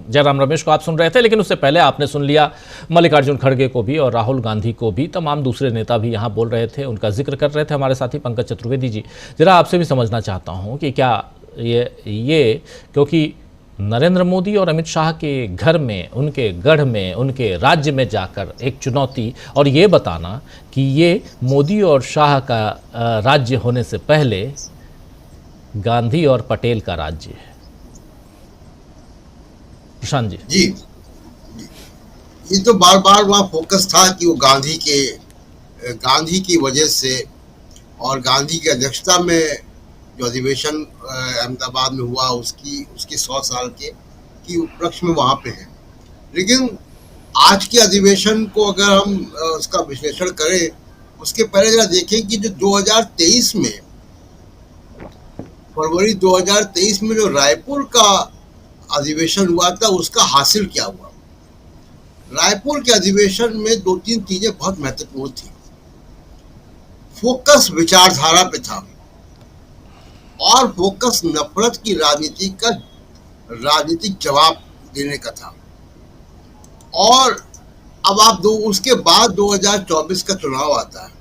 जयराम रमेश को आप सुन रहे थे, लेकिन उससे पहले आपने सुन लिया मल्लिकार्जुन खड़गे को भी और राहुल गांधी को भी, तमाम दूसरे नेता भी यहाँ बोल रहे थे, उनका जिक्र कर रहे थे हमारे साथी पंकज चतुर्वेदी जी। जरा आपसे भी समझना चाहता हूँ कि क्या ये क्योंकि नरेंद्र मोदी और अमित शाह के घर में, उनके गढ़ में, उनके राज्य में जाकर एक चुनौती, और ये बताना कि ये मोदी और शाह का राज्य होने से पहले गांधी और पटेल का राज्य है। प्रशांत जी। ये तो बार बार वहाँ फोकस था कि वो गांधी की वजह से और गांधी की अध्यक्षता में जो अधिवेशन अहमदाबाद में हुआ उसकी 100 साल की उपलक्ष्य में वहाँ पे है। लेकिन आज के अधिवेशन को अगर हम उसका विश्लेषण करें, उसके पहले जरा देखें कि जो 2023 में, फरवरी 2023 में जो रायपुर का अधिवेशन हुआ था, उसका हासिल क्या हुआ। रायपुर के अधिवेशन में 2-3 चीजें बहुत महत्वपूर्ण थी। फोकस विचारधारा पे था और फोकस नफरत की राजनीतिक जवाब देने का था। और अब आप उसके बाद 2024 का चुनाव आता है,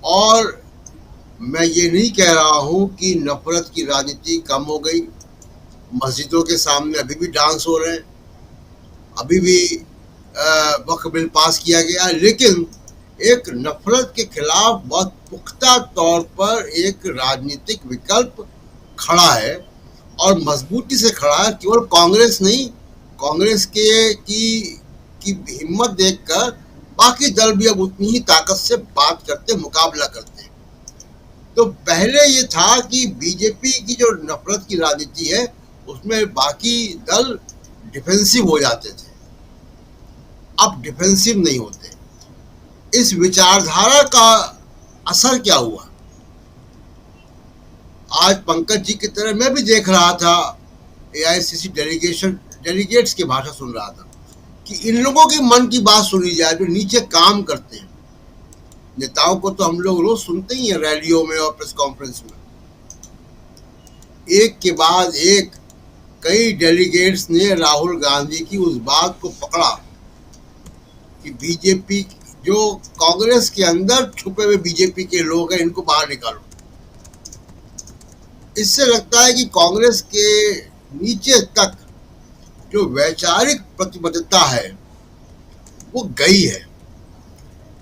और मैं ये नहीं कह रहा हूं कि नफरत की राजनीति कम हो गई। मस्जिदों के सामने अभी भी डांस हो रहे हैं, अभी भी वक्फ बिल पास किया गया, लेकिन एक नफरत के खिलाफ बहुत पुख्ता तौर पर एक राजनीतिक विकल्प खड़ा है और मजबूती से खड़ा है। केवल कांग्रेस नहीं, कांग्रेस की हिम्मत देखकर बाकी दल भी अब उतनी ही ताकत से बात करते, मुकाबला करते हैं। तो पहले ये था कि बीजेपी की जो नफरत की राजनीति है उसमें बाकी दल डिफेंसिव हो जाते थे, अब डिफेंसिव नहीं होते। इस विचारधारा का असर क्या हुआ? आज पंकज जी की तरह मैं भी देख रहा था, एआईसीसी डेलीगेट्स की भाषा सुन रहा था कि इन लोगों के मन की बात सुनी जाए जो नीचे काम करते हैं। नेताओं को तो हम लोग रोज सुनते ही हैं रैलियों में और प्रेस कॉन्फ्रेंस में। एक के बाद एक कई डेलीगेट्स ने राहुल गांधी की उस बात को पकड़ा कि बीजेपी, जो कांग्रेस के अंदर छुपे हुए बीजेपी के लोग हैं, इनको बाहर निकालो। इससे लगता है कि कांग्रेस के नीचे तक जो वैचारिक प्रतिबद्धता है वो गई है,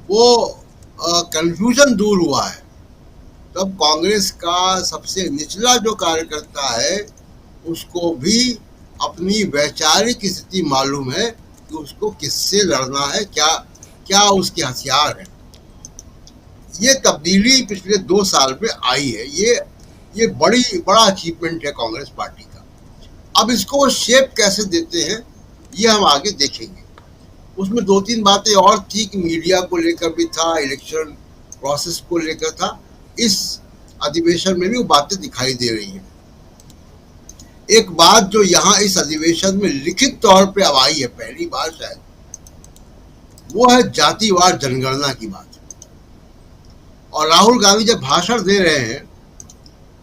वो कंफ्यूजन दूर हुआ है। तब कांग्रेस का सबसे निचला जो कार्यकर्ता है उसको भी अपनी वैचारिक स्थिति मालूम है कि उसको किससे लड़ना है, क्या उसके हथियार हैं। ये तब्दीली पिछले 2 साल में आई है, ये बड़ा अचीवमेंट है कांग्रेस पार्टी का। अब इसको वो शेप कैसे देते हैं ये हम आगे देखेंगे। उसमें 2-3 बातें और थी कि मीडिया को लेकर भी था, इलेक्शन प्रोसेस को लेकर था। इस अधिवेशन में भी वो बातें दिखाई दे रही हैं। एक बात जो यहाँ इस अधिवेशन में लिखित तौर पे अब आई है पहली बार शायद, वो है जातिवार जनगणना की बात। और राहुल गांधी जब भाषण दे रहे हैं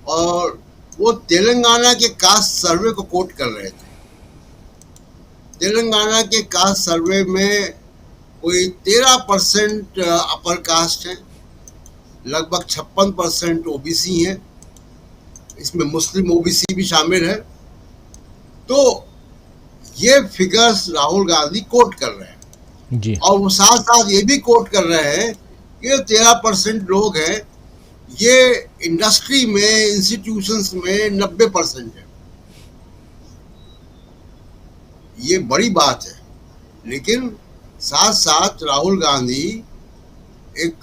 और वो तेलंगाना के कास्ट सर्वे को कोट कर रहे थे। तेलंगाना के कास्ट सर्वे में कोई 13% अपर कास्ट है, लगभग 56% ओबीसी हैं, इसमें मुस्लिम ओबीसी भी शामिल है। तो ये फिगर्स राहुल गांधी कोट कर रहे हैं जी। और वो साथ साथ ये भी कोट कर रहे हैं कि 13% लोग हैं, ये इंडस्ट्री में, इंस्टीट्यूशंस में 90% है। ये बड़ी बात है। लेकिन साथ साथ राहुल गांधी एक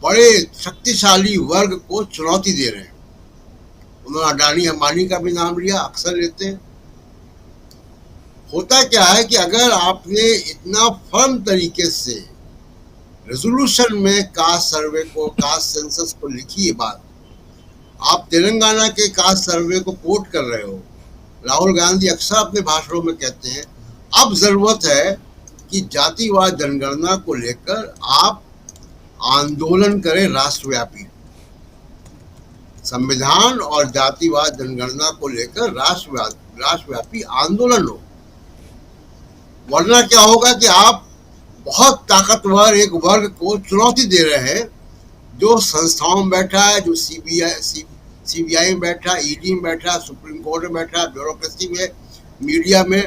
बड़े शक्तिशाली वर्ग को चुनौती दे रहे हैं। उन्होंने अडानी अंबानी का भी नाम लिया, अक्सर लेते हैं। होता क्या है कि अगर आपने इतना फर्म तरीके से रेजोल्यूशन में कास्ट सर्वे को, कास्ट सेंसस को लिखी है बात, आप तेलंगाना के कास्ट सर्वे को कोट कर रहे हो। राहुल गांधी अक्सर अपने भाषणों में कहते हैं अब जरूरत है कि जातिवाद जनगणना को लेकर आप आंदोलन करें, राष्ट्रव्यापी संविधान और जातिवाद जनगणना को लेकर राष्ट्रव्यापी आंदोलन हो। वरना क्या होगा कि आप बहुत ताकतवर एक वर्ग को चुनौती दे रहे हैं जो संस्थाओं में बैठा है, जो सीबीआई में बैठा, ईडी में बैठा, सुप्रीम कोर्ट में बैठा, ब्यूरोक्रेसी में, मीडिया में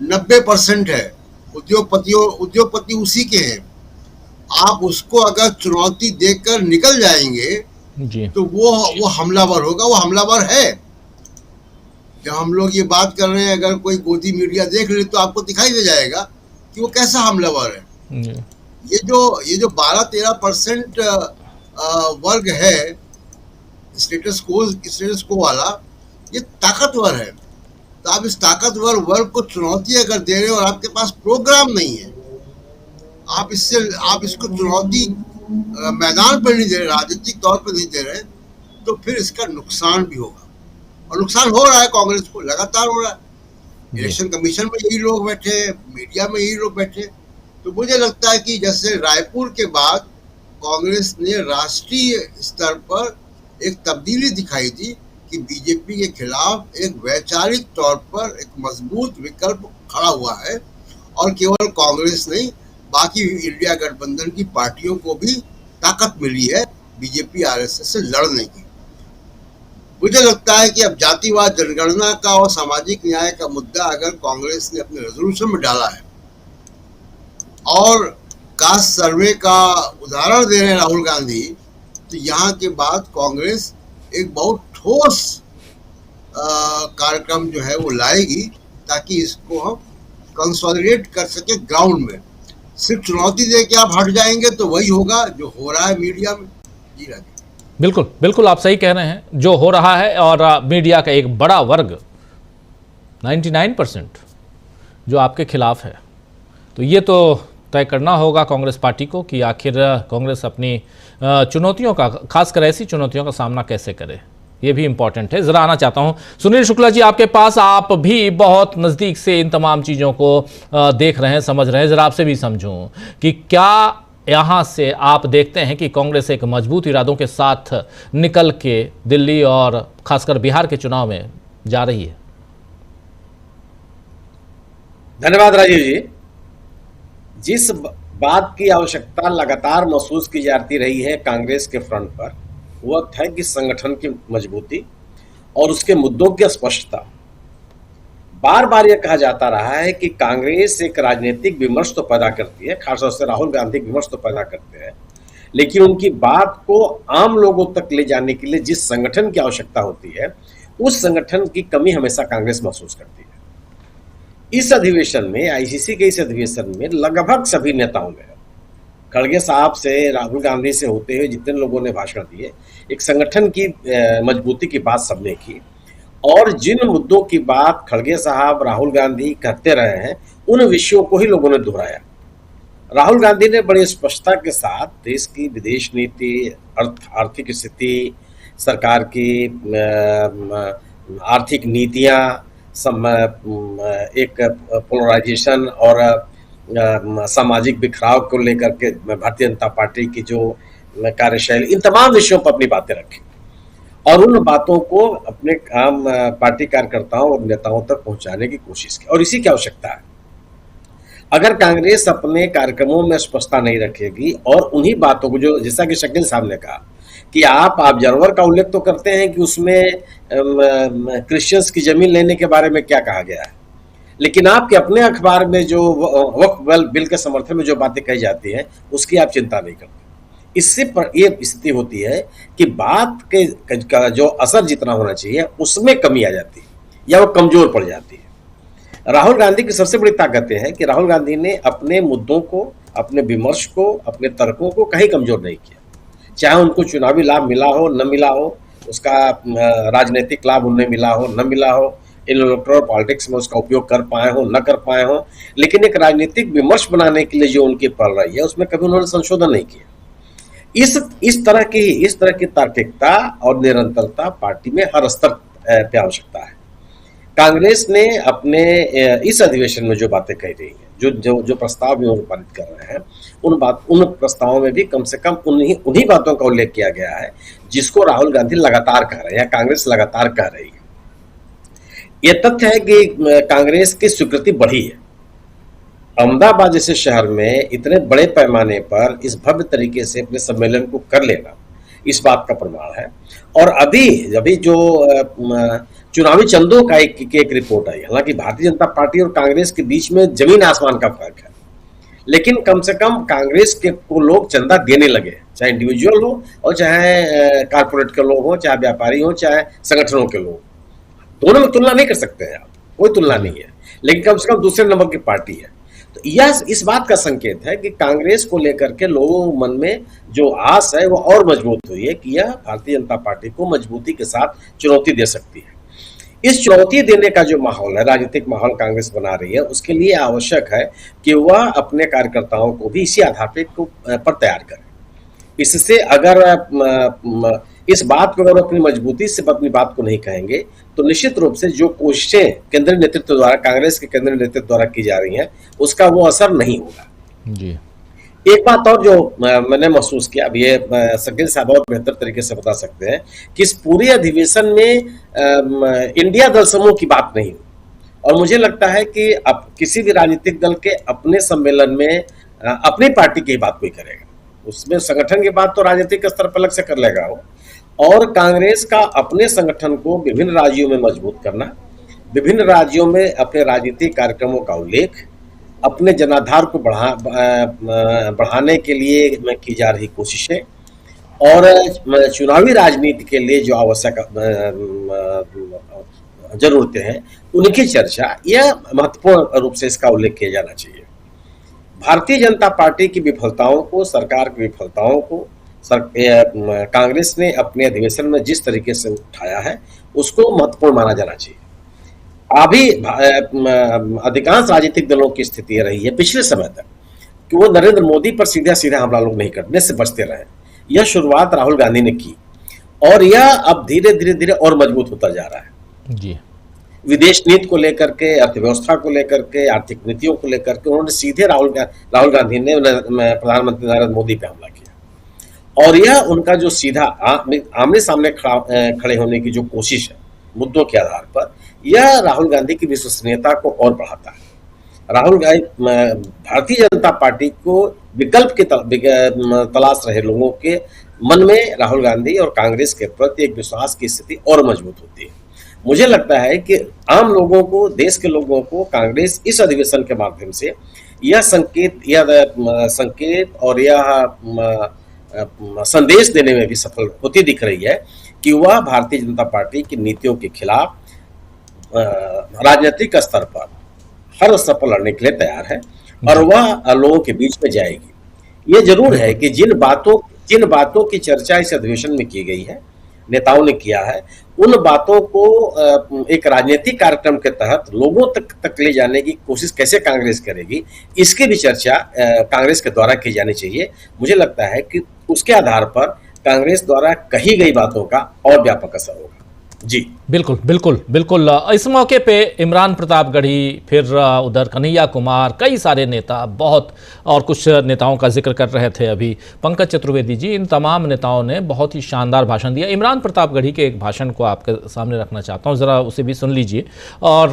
90% है। उद्योगपति उसी के हैं। आप उसको अगर चुनौती देकर निकल जाएंगे जी। तो वो हमलावर होगा, वो हमलावर है। जब हम लोग ये बात कर रहे हैं, अगर कोई गोदी मीडिया देख ले तो आपको दिखाई दे जाएगा कि वो कैसा हमलावर है। ये जो 12-13% वर्ग है स्टेटस को वाला, ये ताकतवर है। तो आप इस ताकतवर वर्ग को चुनौती अगर दे रहे हो और आपके पास प्रोग्राम नहीं है, आप इसको चुनौती मैदान पर नहीं दे रहे, राजनीतिक तौर पर नहीं दे रहे, तो फिर इसका नुकसान भी होगा। और नुकसान हो रहा है, कांग्रेस को लगातार हो रहा है। इलेक्शन कमीशन में यही लोग बैठे, मीडिया में यही लोग बैठे। तो मुझे लगता है कि जैसे रायपुर के बाद कांग्रेस ने राष्ट्रीय स्तर पर एक तब्दीली दिखाई थी कि बीजेपी के खिलाफ एक वैचारिक तौर पर एक मजबूत विकल्प खड़ा हुआ है। और केवल कांग्रेस नहीं, बाकी इंडिया गठबंधन की पार्टियों को भी ताकत मिली है बीजेपी आरएसएस से लड़ने की। मुझे लगता है कि अब जातिवाद जनगणना का और सामाजिक न्याय का मुद्दा अगर कांग्रेस ने अपने रेजोल्यूशन में डाला है और कास्ट सर्वे का उदाहरण दे रहे हैं राहुल गांधी, तो यहाँ के बाद कांग्रेस एक बहुत ठोस कार्यक्रम जो है वो लाएगी, ताकि इसको हम कंसोलिडेट कर सके ग्राउंड में। सिर्फ चुनौती दे के आप हट जाएंगे तो वही होगा जो हो रहा है मीडिया में। जी राजीव, बिल्कुल बिल्कुल आप सही कह रहे हैं, जो हो रहा है। और मीडिया का एक बड़ा वर्ग 99% जो आपके खिलाफ है। तो ये तो तय करना होगा कांग्रेस पार्टी को कि आखिर कांग्रेस अपनी चुनौतियों का, खासकर ऐसी चुनौतियों का सामना कैसे करे। ये भी इंपॉर्टेंट है। जरा आना चाहता हूं सुनील शुक्ला जी आपके पास, आप भी बहुत नज़दीक से इन तमाम चीज़ों को देख रहे हैं, समझ रहे हैं। जरा आपसे भी समझूं कि क्या यहाँ से आप देखते हैं कि कांग्रेस एक मजबूत इरादों के साथ निकल के दिल्ली और खासकर बिहार के चुनाव में जा रही है? धन्यवाद राजीव जी। जिस बात की आवश्यकता लगातार महसूस की जाती रही है कांग्रेस के फ्रंट पर, वह है कि संगठन की मजबूती और उसके मुद्दों की स्पष्टता। बार बार यह कहा जाता रहा है कि कांग्रेस एक राजनीतिक विमर्श तो पैदा करती है, खासतौर से राहुल गांधी विमर्श तो पैदा करते हैं, लेकिन उनकी बात को आम लोगों तक ले जाने के लिए जिस संगठन की आवश्यकता होती है, उस संगठन की कमी हमेशा कांग्रेस महसूस करती है। इस अधिवेशन में, आईसीसी के इस अधिवेशन में लगभग सभी नेताओं ने, खड़गे साहब से, राहुल गांधी से होते हुए जितने लोगों ने भाषण दिए, एक संगठन की मजबूती की बात सबने की। और जिन मुद्दों की बात खड़गे साहब, राहुल गांधी करते रहे हैं, उन विषयों को ही लोगों ने दोहराया। राहुल गांधी ने बड़ी स्पष्टता के साथ देश की विदेश नीति, आर्थिक स्थिति, सरकार की आर्थिक नीतियां, एक पोलराइजेशन और सामाजिक बिखराव को लेकर के भारतीय जनता पार्टी की जो कार्यशैली, इन तमाम विषयों पर अपनी बातें रखी और उन बातों को अपने आम पार्टी कार्यकर्ताओं और नेताओं तक पहुंचाने की कोशिश की। और इसी की आवश्यकता है। अगर कांग्रेस अपने कार्यक्रमों में स्पष्टता नहीं रखेगी और उन्हीं बातों को, जो जैसा कि शकील साहब ने कहा कि आप ऑब्जर्वर का उल्लेख तो करते हैं कि उसमें क्रिश्चियंस की जमीन लेने के बारे में क्या कहा गया है, लेकिन आपके अपने अखबार में जो वक्फ बिल के समर्थन में जो बातें कही जाती हैं, उसकी आप चिंता नहीं करते। इससे पर यह स्थिति होती है कि बात के का जो असर जितना होना चाहिए उसमें कमी आ जाती है या वो कमजोर पड़ जाती है। राहुल गांधी की सबसे बड़ी ताकत है कि राहुल गांधी ने अपने मुद्दों को, अपने विमर्श को, अपने तर्कों को कहीं कमजोर नहीं किया। चाहे उनको चुनावी लाभ मिला हो न मिला हो, उसका राजनीतिक लाभ उन्हें मिला हो न मिला हो, इलेक्टोरल पॉलिटिक्स में उसका उपयोग कर पाए हो न कर पाए हो, लेकिन एक राजनीतिक विमर्श बनाने के लिए जो उनकी पड़ रही है उसमें कभी उन्होंने संशोधन नहीं किया। इस तरह की तार्किकता और निरंतरता पार्टी में हर स्तर पे आवश्यकता है। कांग्रेस ने अपने इस अधिवेशन में जो बातें कही रही हैं, जो प्रस्ताव भी पारित कर रहे हैं, उन प्रस्तावों में भी कम से कम उन्हीं बातों का उल्लेख किया गया है जिसको राहुल गांधी लगातार कह रहे हैं या कांग्रेस लगातार कह रही है। यह तथ्य है कि कांग्रेस की स्वीकृति बढ़ी है। अहमदाबाद जैसे शहर में इतने बड़े पैमाने पर इस भव्य तरीके से अपने सम्मेलन को कर लेना इस बात का प्रमाण है। और अभी जो चुनावी चंदों का एक रिपोर्ट आई, हालांकि भारतीय जनता पार्टी और कांग्रेस के बीच में जमीन आसमान का फर्क है, लेकिन कम से कम कांग्रेस के को लोग चंदा देने लगे, चाहे इंडिविजुअल हो और चाहे कारपोरेट के लोग हो, चाहे व्यापारी हो, चाहे संगठनों के लोग। दोनों में तुलना नहीं कर सकते हैं आप, कोई तुलना नहीं है, लेकिन कम से कम दूसरे नंबर की पार्टी है। तो यह इस बात का संकेत है कि कांग्रेस को लेकर के लोगों के मन में जो आस है वो और मजबूत हुई है कि यह भारतीय जनता पार्टी को मजबूती के साथ चुनौती दे सकती है। इस चुनौती देने का जो माहौल है, राजनीतिक माहौल कांग्रेस बना रही है, उसके लिए आवश्यक है कि वह अपने कार्यकर्ताओं को भी इसी आधार पर तैयार करे। इससे अगर इस बात को अगर अपनी मजबूती से अपनी बात को नहीं कहेंगे तो निश्चित रूप से जो कोशिशें केंद्रीय नेतृत्व द्वारा, कांग्रेस के केंद्रीय नेतृत्व द्वारा की जा रही हैं, उसका वो असर नहीं होगा। जी एक बात और जो मैंने महसूस किया, अब ये शकील साहब बहुत बेहतर तरीके से बता सकते हैं कि इस पूरे अधिवेशन में इंडिया दल समूह की बात नहीं हुई। और मुझे लगता है कि अब किसी भी राजनीतिक दल के अपने सम्मेलन में अपनी पार्टी की बात कोई करेगा, उसमें संगठन की बात तो राजनीतिक स्तर पर अलग से कर लेगा वो। और कांग्रेस का अपने संगठन को विभिन्न राज्यों में मजबूत करना, विभिन्न राज्यों में अपने राजनीतिक कार्यक्रमों का उल्लेख, अपने जनाधार को बढ़ाने के लिए की जा रही कोशिशें और चुनावी राजनीति के लिए जो आवश्यक जरूरतें हैं उनकी चर्चा, यह महत्वपूर्ण रूप से इसका उल्लेख किया जाना चाहिए। भारतीय जनता पार्टी की विफलताओं को, सरकार की विफलताओं को कांग्रेस ने अपने अधिवेशन में जिस तरीके से उठाया है उसको महत्वपूर्ण माना जाना चाहिए। अभी अधिकांश राजनीतिक दलों की स्थिति रही है पिछले समय तक कि वो नरेंद्र मोदी पर सीधा सीधा हमला लोग नहीं करने से बचते रहे। यह शुरुआत राहुल गांधी ने की और यह अब धीरे धीरे और मजबूत होता जा रहा है जी। विदेश नीति को लेकर के, अर्थव्यवस्था को लेकर के, आर्थिक नीतियों को लेकर के उन्होंने सीधे राहुल गांधी ने प्रधानमंत्री नरेंद्र मोदी पे हमला किया और यह उनका जो सीधा आमने सामने खड़े होने की जो कोशिश है मुद्दों के आधार पर, यह राहुल गांधी की विश्वसनीयता को और बढ़ाता है। राहुल गांधी भारतीय जनता पार्टी को विकल्प की तलाश रहे लोगों के मन में राहुल गांधी और कांग्रेस के प्रति एक विश्वास की स्थिति और मजबूत होती है। मुझे लगता है कि आम लोगों को, देश के लोगों को कांग्रेस इस अधिवेशन के माध्यम से यह संकेत और यह संदेश देने में भी सफल होती दिख रही है कि वह भारतीय जनता पार्टी की नीतियों के खिलाफ राजनीतिक स्तर पर हर स्तर पर लड़ने के लिए तैयार है और वह लोगों के बीच में जाएगी। ये जरूर है कि जिन बातों की चर्चा इस अधिवेशन में की गई है, नेताओं ने किया है, उन बातों को एक राजनीतिक कार्यक्रम के तहत लोगों तक ले जाने की कोशिश कैसे कांग्रेस करेगी, इसकी भी चर्चा कांग्रेस के द्वारा की जानी चाहिए। मुझे लगता है कि उसके आधार पर कांग्रेस द्वारा कही गई बातों का और व्यापक असर होगा। जी बिल्कुल बिल्कुल बिल्कुल। इस मौके पे इमरान प्रतापगढ़ी, फिर उधर कन्हैया कुमार, कई सारे नेता, बहुत और कुछ नेताओं का जिक्र कर रहे थे अभी पंकज चतुर्वेदी जी, इन तमाम नेताओं ने बहुत ही शानदार भाषण दिया। इमरान प्रतापगढ़ी के एक भाषण को आपके सामने रखना चाहता हूँ, ज़रा उसे भी सुन लीजिए। और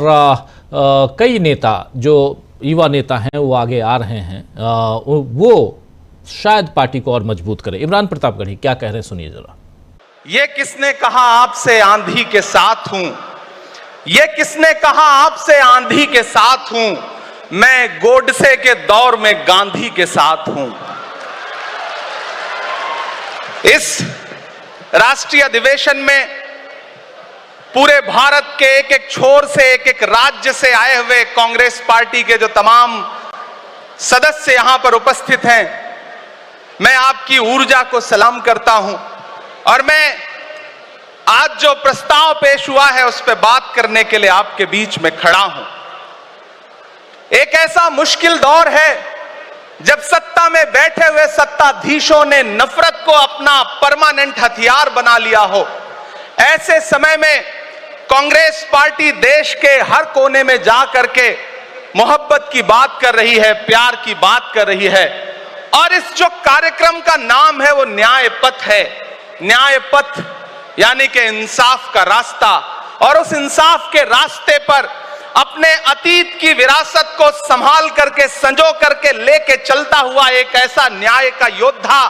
कई नेता जो युवा नेता हैं वो आगे आ रहे हैं, वो शायद पार्टी को और मजबूत करें। इमरान प्रतापगढ़ी क्या कह रहे हैं, सुनिए जरा। ये किसने कहा आपसे आंधी के साथ हूं, ये किसने कहा आपसे आंधी के साथ हूं, मैं गोडसे के दौर में गांधी के साथ हूं। इस राष्ट्रीय अधिवेशन में पूरे भारत के एक एक छोर से, एक एक राज्य से आए हुए कांग्रेस पार्टी के जो तमाम सदस्य यहां पर उपस्थित हैं, मैं आपकी ऊर्जा को सलाम करता हूं और मैं आज जो प्रस्ताव पेश हुआ है उस पर बात करने के लिए आपके बीच में खड़ा हूं। एक ऐसा मुश्किल दौर है जब सत्ता में बैठे हुए सत्ताधीशों ने नफरत को अपना परमानेंट हथियार बना लिया हो। ऐसे समय में कांग्रेस पार्टी देश के हर कोने में जा करके मोहब्बत की बात कर रही है, प्यार की बात कर रही है। और इस जो कार्यक्रम का नाम है वो न्याय पथ है। न्याय पथ यानी कि इंसाफ का रास्ता, और उस इंसाफ के रास्ते पर अपने अतीत की विरासत को संभाल करके, संजो करके लेके चलता हुआ एक ऐसा न्याय का योद्धा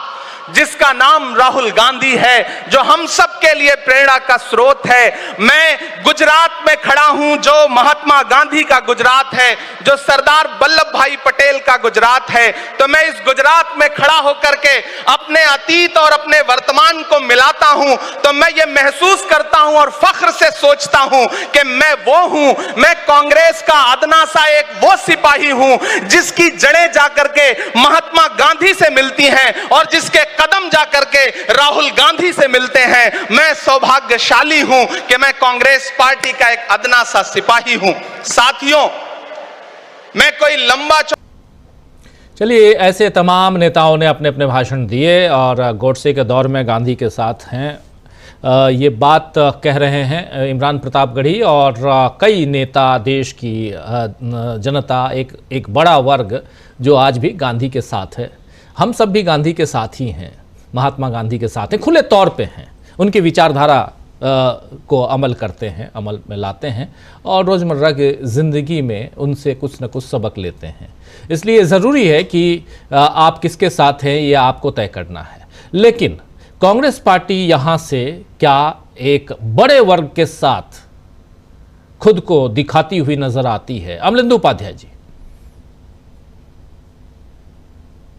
जिसका नाम राहुल गांधी है, जो हम सब के लिए प्रेरणा का स्रोत है। मैं गुजरात में खड़ा हूं, जो महात्मा गांधी का गुजरात है, जो सरदार वल्लभ भाई पटेल का गुजरात है। तो मैं इस गुजरात में खड़ा होकर के अपने अतीत और अपने वर्तमान को मिलाता हूं, तो मैं ये महसूस करता हूं और फख्र से सोचता हूं कि मैं वो हूं, मैं कांग्रेस का अदना सा एक वो सिपाही हूं जिसकी जड़ें जाकर के महात्मा गांधी से मिलती हैं और जिसके कदम जाकर के राहुल गांधी से मिलते हैं। मैं सौभाग्यशाली हूं कि मैं कांग्रेस पार्टी का एक अदना सा सिपाही हूं। साथियों, मैं कोई लंबा चलिए, ऐसे तमाम नेताओं ने अपने अपने भाषण दिए और गोडसे के दौर में गांधी के साथ हैं, ये बात कह रहे हैं इमरान प्रतापगढ़ी और कई नेता, देश की जनता, एक बड़ा वर्ग जो आज भी गांधी के साथ है। हम सब भी गांधी के साथ ही हैं, महात्मा गांधी के साथ हैं, खुले तौर पे हैं, उनकी विचारधारा को अमल करते हैं, अमल में लाते हैं और रोज़मर्रा की ज़िंदगी में उनसे कुछ न कुछ सबक लेते हैं। इसलिए ज़रूरी है कि आप किसके साथ हैं ये आपको तय करना है। लेकिन कांग्रेस पार्टी यहाँ से क्या एक बड़े वर्ग के साथ खुद को दिखाती हुई नजर आती है? अमलेंदु उपाध्याय जी।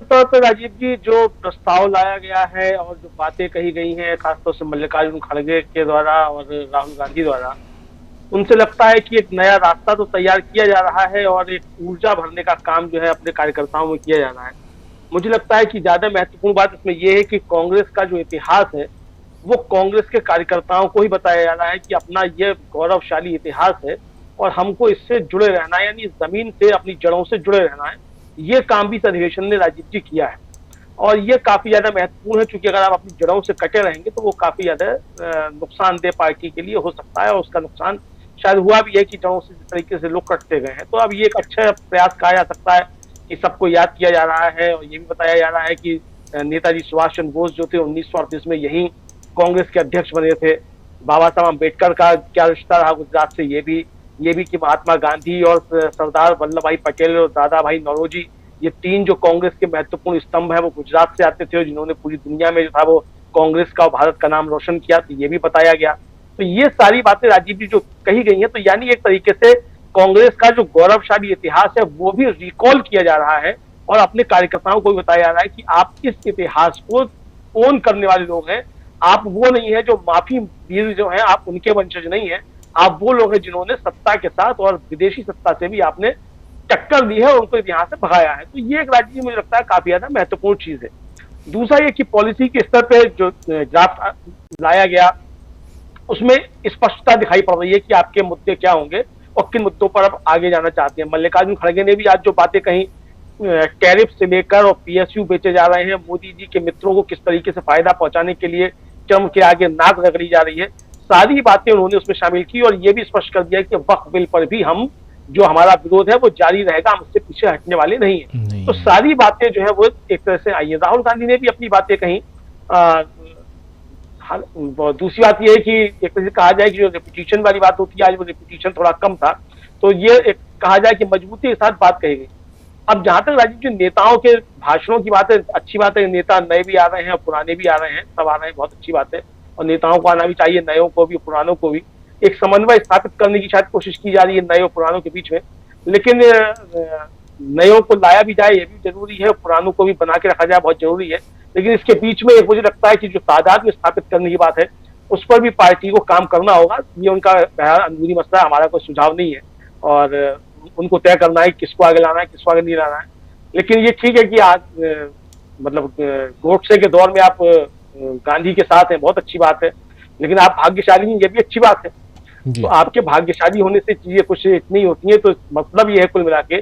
तौर पर राजीव जी, जो प्रस्ताव लाया गया है और जो बातें कही गई हैं खासतौर से मल्लिकार्जुन खड़गे के द्वारा और राहुल गांधी द्वारा, उनसे लगता है कि एक नया रास्ता तो तैयार किया जा रहा है और एक ऊर्जा भरने का काम जो है अपने कार्यकर्ताओं में किया जा रहा है। मुझे लगता है कि ज्यादा महत्वपूर्ण बात इसमें यह है कि कांग्रेस का जो इतिहास है वो कांग्रेस के कार्यकर्ताओं को ही बताया जा रहा है कि अपना ये गौरवशाली इतिहास है और हमको इससे जुड़े रहना है, यानी जमीन से अपनी जड़ों से जुड़े रहना है। ये काम भी इस अधिवेशन ने राजीव जी किया है और ये काफी ज्यादा महत्वपूर्ण है, क्योंकि अगर आप अपनी जड़ों से कटे रहेंगे तो वो काफी ज्यादा नुकसानदेह पार्टी के लिए हो सकता है और उसका नुकसान शायद हुआ भी है कि जड़ों से जिस तरीके से लोग कटते गए हैं। तो अब ये एक अच्छा प्रयास कहा जा सकता है कि सबको याद किया जा रहा है और ये भी बताया जा रहा है कि नेताजी सुभाष चंद्र बोस जो थे 1938 में यही कांग्रेस के अध्यक्ष बने थे। बाबा साहब अम्बेडकर का क्या रिश्ता रहा गुजरात से, ये भी कि महात्मा गांधी और सरदार वल्लभ भाई पटेल और दादा भाई नौरोजी, ये तीन जो कांग्रेस के महत्वपूर्ण स्तंभ है वो गुजरात से आते थे और जिन्होंने पूरी दुनिया में जो था वो कांग्रेस का और भारत का नाम रोशन किया, तो ये भी बताया गया। तो ये सारी बातें राजीव जी जो कही गई हैं, तो यानी एक तरीके से कांग्रेस का जो गौरवशाली इतिहास है वो भी रिकॉल किया जा रहा है और अपने कार्यकर्ताओं को भी बताया जा रहा है कि आप इस इतिहास को ओन करने वाले लोग हैं। आप वो नहीं है जो माफी वीर जो है, आप उनके वंशज नहीं है, आप वो लोग हैं जिन्होंने सत्ता के साथ और विदेशी सत्ता से भी आपने टक्कर दी है और उनको यहाँ से भगाया है। तो ये एक राज्य मुझे लगता है काफी ज्यादा महत्वपूर्ण चीज है। दूसरा ये कि पॉलिसी के स्तर पे जो ड्राफ्ट लाया गया उसमें स्पष्टता दिखाई पड़ रही है कि आपके मुद्दे क्या होंगे और किन मुद्दों पर आप आगे जाना चाहते हैं। मल्लिकार्जुन खड़गे ने भी आज जो बातें कही, टैरिफ से लेकर और पीएसयू बेचे जा रहे हैं, मोदी जी के मित्रों को किस तरीके से फायदा पहुंचाने के लिए ट्रम्प के आगे नाक रगड़ी जा रही है, सारी बातें उन्होंने उसमें शामिल की और ये भी स्पष्ट कर दिया कि वक्फ बिल पर भी हम जो हमारा विरोध है वो जारी रहेगा, हम उससे पीछे हटने वाले नहीं है। तो सारी बातें जो है वो एक तरह से आई है। राहुल गांधी ने भी अपनी बातें कही। दूसरी बात यह है कि एक तरह से कहा जाए कि जो रेपुटेशन वाली बात होती है आज वो रेपुटेशन थोड़ा कम था, तो ये एक कहा जाए कि मजबूती के साथ बात कही गई। अब जहां तक राजीव जी नेताओं के भाषणों की बात है, अच्छी बात है, नेता नए भी आ रहे हैं और पुराने भी आ रहे हैं, सब आ रहे हैं, बहुत अच्छी बात है और नेताओं को आना भी चाहिए, नयों को भी पुरानों को भी। एक समन्वय स्थापित करने की शायद कोशिश की जा रही है नए और पुरानों के बीच में, लेकिन नयों को लाया भी जाए ये भी जरूरी है, पुरानों को भी बना के रखा जाए बहुत जरूरी है। लेकिन इसके बीच में एक मुझे लगता है कि जो तादाद में स्थापित करने की बात है उस पर भी पार्टी को काम करना होगा। ये उनका अंदरूनी मसला है, हमारा कोई सुझाव नहीं है और उनको तय करना है किसको आगे लाना है किसको आगे नहीं लाना है। लेकिन ये ठीक है कि आज मतलब गोडसे के दौर में आप गांधी के साथ हैं, बहुत अच्छी बात है, लेकिन आप भाग्यशाली हैं, ये भी अच्छी बात है। तो आपके भाग्यशाली होने से चीजें कुछ इतनी होती हैं, तो मतलब ये है कुल मिला के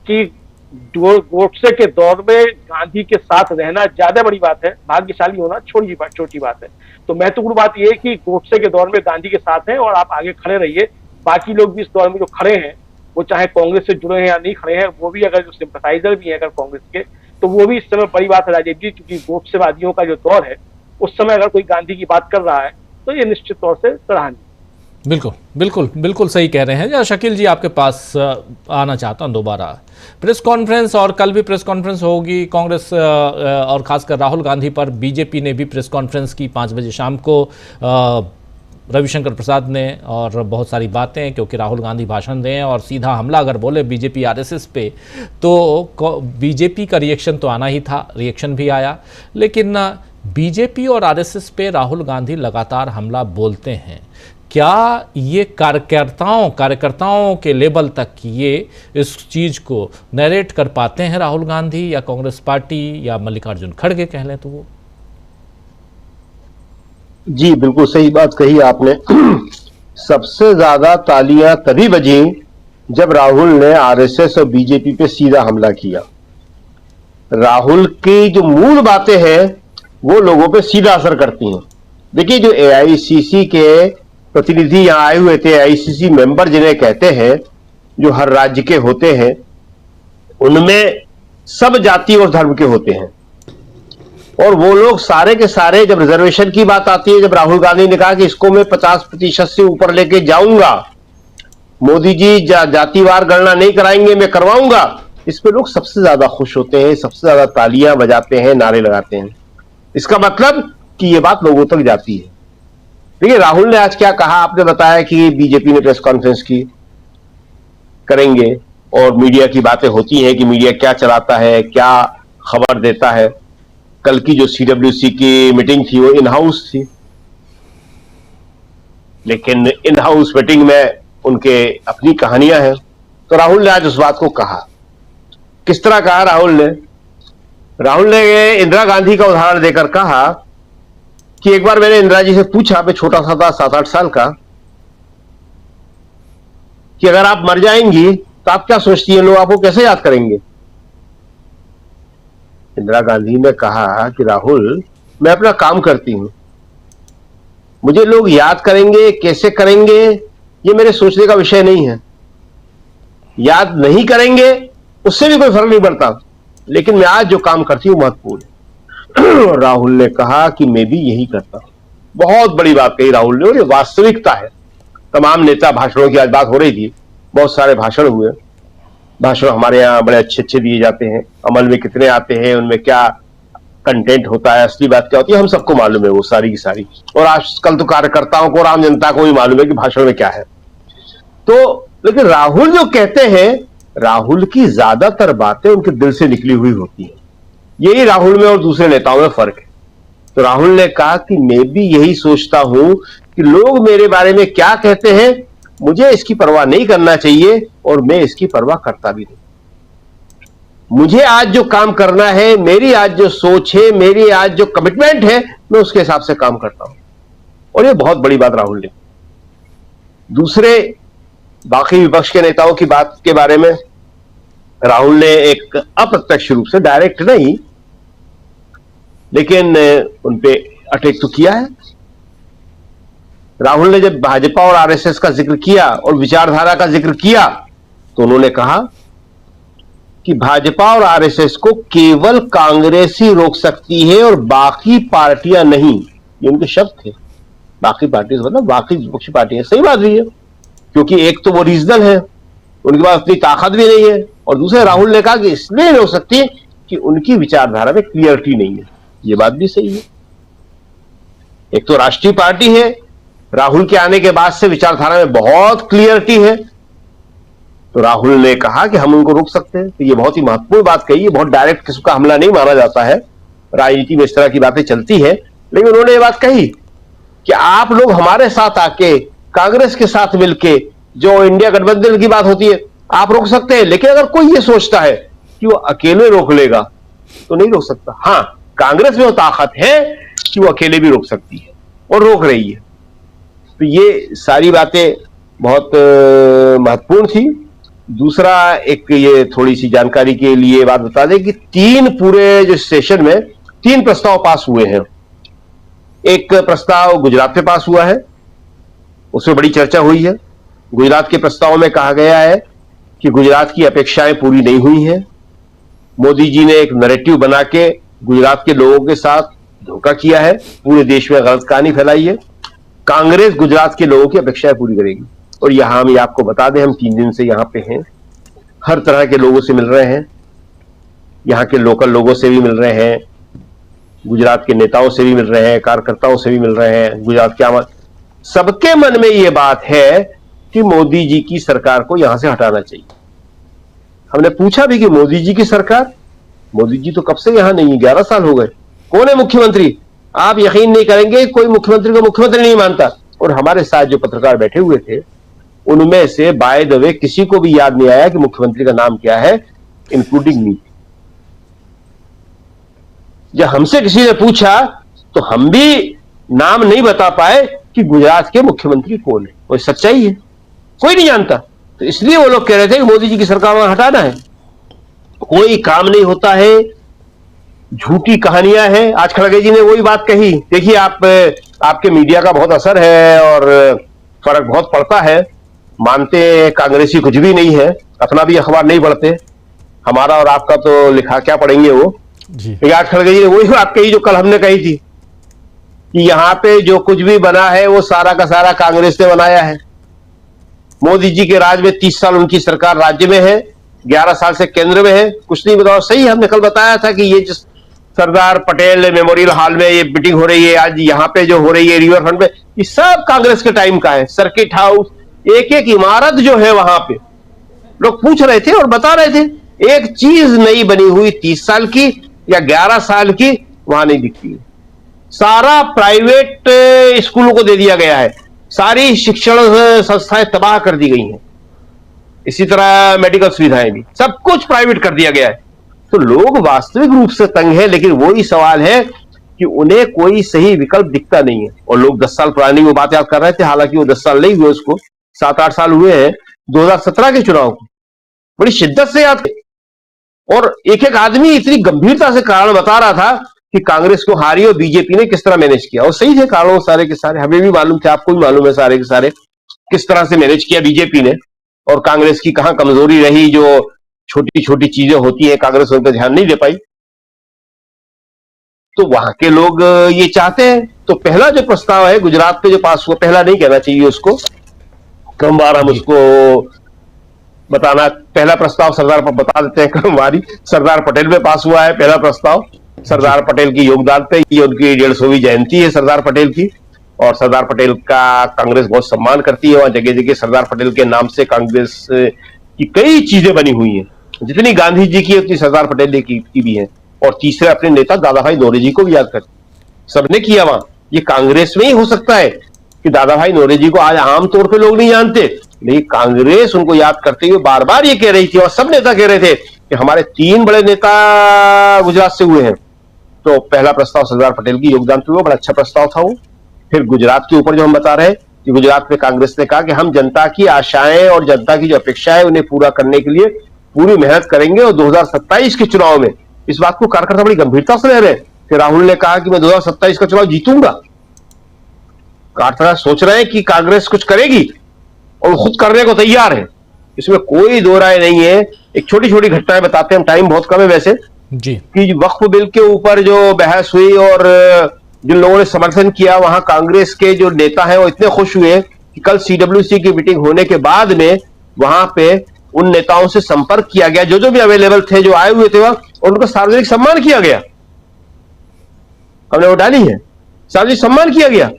कि गोडसे के दौर में गांधी के साथ रहना ज्यादा बड़ी बात है, भाग्यशाली होना छोटी बात है। तो महत्वपूर्ण बात यह है कि गोडसे के दौर में गांधी के साथ हैं और आप आगे खड़े रहिए। बाकी लोग भी इस दौर में जो खड़े हैं वो चाहे कांग्रेस से जुड़े हैं या नहीं खड़े हैं, वो भी अगर जो सिंपथाइजर भी हैं अगर कांग्रेस के, तो वो भी इस समय बड़ी बात है राजीव जी, क्योंकि गोडसेवादियों का जो दौर है उस समय अगर कोई गांधी की बात कर रहा है तो ये निश्चित तौर से सराहनीय। बिल्कुल बिल्कुल बिल्कुल सही कह रहे हैं। या शकील जी आपके पास आना चाहता हूं दोबारा। प्रेस कॉन्फ्रेंस और कल भी प्रेस कॉन्फ्रेंस होगी कांग्रेस और खासकर राहुल गांधी पर बीजेपी ने भी प्रेस कॉन्फ्रेंस की 5 बजे शाम को। रविशंकर प्रसाद ने और बहुत सारी बातें, क्योंकि राहुल गांधी भाषण दें और सीधा हमला अगर बोले बीजेपी आरएसएस पे तो बीजेपी का रिएक्शन तो आना ही था, रिएक्शन भी आया। लेकिन बीजेपी और आरएसएस पे राहुल गांधी लगातार हमला बोलते हैं, क्या ये कार्यकर्ताओं के लेवल तक ये इस चीज को नरेट कर पाते हैं राहुल गांधी या कांग्रेस पार्टी या मल्लिकार्जुन खड़गे कह लें तो वो? जी बिल्कुल सही बात कही आपने। सबसे ज्यादा तालियां तभी बजी जब राहुल ने आरएसएस और बीजेपी पे सीधा हमला किया। राहुल की जो मूल बातें हैं वो लोगों पे सीधा असर करती हैं। देखिए, जो एआईसीसी के प्रतिनिधि यहां आए हुए थे, एआईसीसी मेंबर जिन्हें कहते हैं, जो हर राज्य के होते हैं, उनमें सब जाति और धर्म के होते हैं और वो लोग सारे के सारे, जब रिजर्वेशन की बात आती है, जब राहुल गांधी ने कहा कि इसको मैं 50% से ऊपर लेके जाऊंगा, मोदी जी जातिवार गणना नहीं कराएंगे, मैं करवाऊंगा, इस पे लोग सबसे ज्यादा खुश होते हैं, सबसे ज्यादा तालियां बजाते हैं, नारे लगाते हैं। इसका मतलब कि ये बात लोगों तक जाती है। देखिए, राहुल ने आज क्या कहा, आपने बताया कि बीजेपी ने प्रेस कॉन्फ्रेंस की करेंगे और मीडिया की बातें होती हैं कि मीडिया क्या चलाता है, क्या खबर देता है। कल की जो CWC की मीटिंग थी वो इन हाउस थी, लेकिन इन हाउस मीटिंग में उनके अपनी कहानियां हैं। तो राहुल ने आज उस बात को कहा। किस तरह कहा राहुल ने इंदिरा गांधी का उदाहरण देकर कहा कि एक बार मैंने इंदिरा जी से पूछा, मैं छोटा सा था 7-8 साल का, कि अगर आप मर जाएंगी तो आप क्या सोचती हैं, लोग आपको कैसे याद करेंगे? इंदिरा गांधी ने कहा कि राहुल, मैं अपना काम करती हूं, मुझे लोग याद करेंगे कैसे करेंगे ये मेरे सोचने का विषय नहीं है। याद नहीं करेंगे उससे भी कोई फर्क नहीं पड़ता, लेकिन मैं आज जो काम करती हूं महत्वपूर्ण है। राहुल ने कहा कि मैं भी यही करता हूं। बहुत बड़ी बात कही राहुल ने, और ये वास्तविकता है। तमाम नेता भाषणों की आज बात हो रही थी, बहुत सारे भाषण हुए। भाषण हमारे यहाँ बड़े अच्छे दिए जाते हैं, अमल में कितने आते हैं, उनमें क्या कंटेंट होता है, असली बात क्या होती है, हम सबको मालूम है वो सारी की सारी। और आजकल तो कार्यकर्ताओं को और आम जनता को भी मालूम है कि भाषण में क्या है। तो लेकिन राहुल जो कहते हैं, राहुल की ज्यादातर बातें उनके दिल से निकली हुई होती है। यही राहुल में और दूसरे नेताओं में फर्क है। तो राहुल ने कहा कि मैं भी यही सोचता हूं कि लोग मेरे बारे में क्या कहते हैं, मुझे इसकी परवाह नहीं करना चाहिए, और मैं इसकी परवाह करता भी नहीं। मुझे आज जो काम करना है, मेरी आज जो सोच है, मेरी आज जो कमिटमेंट है, मैं उसके हिसाब से काम करता हूं। और ये बहुत बड़ी बात राहुल ने। दूसरे बाकी विपक्ष के नेताओं की बात के बारे में राहुल ने एक अप्रत्यक्ष रूप से, डायरेक्ट नहीं, लेकिन उनपे अटैक तो किया है। राहुल ने जब भाजपा और आरएसएस का जिक्र किया और विचारधारा का जिक्र किया, तो उन्होंने कहा कि भाजपा और आरएसएस को केवल कांग्रेस ही रोक सकती है और बाकी पार्टियां नहीं। ये उनके शब्द थे। बाकी पार्टी मतलब बाकी विपक्षी पार्टियां। सही बात भी है, क्योंकि एक तो वो रीजनल है, उनके पास उतनी ताकत भी नहीं है, और दूसरे राहुल ने कहा कि इसलिए हो सकती है कि उनकी विचारधारा में क्लियरिटी नहीं है। ये बात भी सही है। एक तो राष्ट्रीय पार्टी है, राहुल के आने के बाद से विचारधारा में बहुत क्लियरिटी है, तो राहुल ने कहा कि हम उनको रोक सकते हैं। तो ये बहुत ही महत्वपूर्ण बात कही है। बहुत डायरेक्ट किसी का हमला नहीं माना जाता है, राजनीति में इस तरह की बातें चलती है, लेकिन उन्होंने ये बात कही कि आप लोग हमारे साथ आके, कांग्रेस के साथ मिलके, जो इंडिया गठबंधन की बात होती है, आप रोक सकते हैं, लेकिन अगर कोई ये सोचता है कि वो अकेले रोक लेगा तो नहीं रोक सकता। हाँ, कांग्रेस में वो ताकत है कि वो अकेले भी रोक सकती है और रोक रही है। तो ये सारी बातें बहुत महत्वपूर्ण थी। दूसरा, एक ये थोड़ी सी जानकारी के लिए बात बता दें कि 3 पूरे जो सेशन में 3 प्रस्ताव पास हुए हैं। एक प्रस्ताव गुजरात में पास हुआ है, उसमें बड़ी चर्चा हुई है। गुजरात के प्रस्ताव में कहा गया है कि गुजरात की अपेक्षाएं पूरी नहीं हुई हैं। मोदी जी ने एक नैरेटिव बना के गुजरात के लोगों के साथ धोखा किया है, पूरे देश में गलत कहानी फैलाई है। कांग्रेस गुजरात के लोगों की अपेक्षाएं पूरी करेगी। और यहां हम आपको बता दें, हम 3 दिन से यहां पे हैं, हर तरह के लोगों से मिल रहे हैं, यहां के लोकल लोगों से भी मिल रहे हैं, गुजरात के नेताओं से भी मिल रहे हैं, कार्यकर्ताओं से भी मिल रहे हैं। गुजरात के आम सबके मन में यह बात है कि मोदी जी की सरकार को यहां से हटाना चाहिए। हमने पूछा भी कि मोदी जी की सरकार, मोदी जी तो कब से यहां नहीं है, 11 साल हो गए, कौन है मुख्यमंत्री? आप यकीन नहीं करेंगे, कोई मुख्यमंत्री को मुख्यमंत्री नहीं मानता। और हमारे साथ जो पत्रकार बैठे हुए थे, उनमें से बाय द वे किसी को भी याद नहीं आया कि मुख्यमंत्री का नाम क्या है, इंक्लूडिंग मी। जब हमसे किसी ने पूछा तो हम भी नाम नहीं बता पाए कि गुजरात के मुख्यमंत्री कौन है। वो सच्चाई है, कोई नहीं जानता। तो इसलिए वो लोग कह रहे थे कि मोदी जी की सरकार वहां हटाना है। कोई काम नहीं होता है, झूठी कहानियां हैं। आज खड़गे जी ने वही बात कही। देखिए, आपके मीडिया का बहुत असर है और फर्क बहुत पड़ता है। मानते कांग्रेसी कुछ भी नहीं है, अपना भी अखबार नहीं पढ़ते, हमारा और आपका तो लिखा क्या पढ़ेंगे वो जी। आज खड़गे जी ने वही बात कही जो कल हमने कही थी कि यहां पे जो कुछ भी बना है वो सारा का सारा कांग्रेस ने बनाया है। मोदी जी के राज में 30 साल उनकी सरकार राज्य में है, 11 साल से केंद्र में है, कुछ नहीं बताओ। सही, हमने कल बताया था कि ये जिस सरदार पटेल मेमोरियल हॉल में ये मीटिंग हो रही है, आज यहाँ पे जो हो रही है रिवर फ्रंट पे, ये सब कांग्रेस के टाइम का है। सर्किट हाउस, एक एक इमारत जो है वहां पे, लोग पूछ रहे थे और बता रहे थे, एक चीज नहीं बनी हुई 30 साल की, या 11 साल की वहां नहीं दिखती है। सारा प्राइवेट स्कूलों को दे दिया गया है, सारी शिक्षण संस्थाएं तबाह कर दी गई हैं, इसी तरह मेडिकल सुविधाएं भी, सब कुछ प्राइवेट कर दिया गया है। तो लोग वास्तविक रूप से तंग है, लेकिन वही सवाल है कि उन्हें कोई सही विकल्प दिखता नहीं है। और लोग 10 साल पुरानी वो बात याद कर रहे थे, हालांकि वो 10 साल नहीं हुए, उसको 7-8 साल हुए हैं 2017 के चुनाव को बड़ी शिद्दत से याद। और एक एक आदमी इतनी गंभीरता से कारण बता रहा था कि कांग्रेस को हारी और बीजेपी ने किस तरह मैनेज किया। और सही थे कारणों सारे के सारे, हमें भी मालूम थे, आपको भी मालूम है सारे के सारे किस तरह से मैनेज किया बीजेपी ने, और कांग्रेस की कहां कमजोरी रही, जो छोटी छोटी चीजें होती है कांग्रेस उन पर ध्यान नहीं दे पाई। तो वहां के लोग ये चाहते हैं। तो पहला जो प्रस्ताव है गुजरात पे जो पास हुआ, पहला नहीं कहना चाहिए उसको, क्रमवार हम उसको बताना, पहला प्रस्ताव सरदार पर बता देते हैं क्रमवारी। सरदार पटेल पे पास हुआ है पहला प्रस्ताव, सरदार पटेल की योगदान पे, ये उनकी 150वीं जयंती है सरदार पटेल की, और सरदार पटेल का कांग्रेस बहुत सम्मान करती है। वहां जगह जगह सरदार पटेल के नाम से कांग्रेस की कई चीजें बनी हुई हैं, जितनी गांधी जी की उतनी सरदार पटेल की भी है। और तीसरे अपने नेता दादा भाई नौरोजी को भी याद करते, सबने किया वहां। ये कांग्रेस में ही हो सकता है कि दादा भाई नौरोजी को आज आमतौर पर लोग नहीं जानते, लेकिन कांग्रेस उनको याद करते हुए बार बार ये कह रही थी, और सब नेता कह रहे थे कि हमारे 3 बड़े नेता गुजरात से हुए हैं। तो पहला प्रस्ताव सरदार पटेल की योगदान पे हुआ, बड़ा अच्छा प्रस्ताव था वो। फिर गुजरात के ऊपर जो हम बता रहे हैं कि गुजरात में कांग्रेस ने कहा कि हम जनता की आशाएं और जनता की जो अपेक्षा है उन्हें पूरा करने के लिए पूरी मेहनत करेंगे, और 2027 के चुनाव में इस बात को कार्यकर्ता बड़ी गंभीरता से ले रहे हैं कि राहुल ने कहा कि मैं 2027 का चुनाव जीतूंगा। कार्यकर्ता सोच रहे हैं कि कांग्रेस कुछ करेगी और खुद करने को तैयार है, इसमें कोई दो राय नहीं है। एक छोटी छोटी घटनाएं बताते हैं, टाइम बहुत कम है वैसे जी, कि वक्फ बिल के ऊपर जो बहस हुई और जिन लोगों ने समर्थन किया, वहां कांग्रेस के जो नेता हैं वो इतने खुश हुए कि कल CWC की मीटिंग होने के बाद में वहां पे उन नेताओं से संपर्क किया गया, जो भी अवेलेबल थे, जो आए हुए थे वहां, और उनका सार्वजनिक सम्मान किया गया। हमने वो डाली है, सार्वजनिक सम्मान किया गया।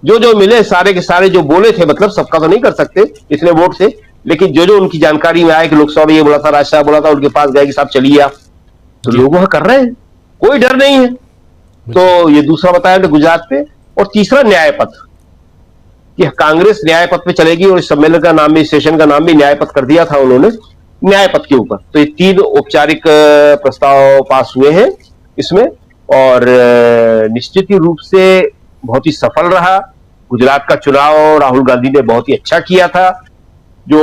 जो मिले सारे के सारे जो बोले थे, मतलब सबका तो नहीं कर सकते इतने वोट से, लेकिन जो उनकी जानकारी में आया कि लोकसभा में ये बोला था, राज्यसभा बोला था, उनके पास गए कि साहब चलिए आप, तो लोग वहां कर रहे हैं, कोई डर नहीं है। तो ये दूसरा बताया गुजरात पे। और तीसरा न्याय पथ, कि कांग्रेस न्याय पथ पे चलेगी, और इस सम्मेलन का नाम भी, सेशन का नाम भी न्याय पथ कर दिया था उन्होंने, न्याय पथ के ऊपर। तो ये 3 औपचारिक प्रस्ताव पास हुए हैं इसमें, और निश्चित ही रूप से बहुत ही सफल रहा। गुजरात का चुनाव राहुल गांधी ने बहुत ही अच्छा किया था। जो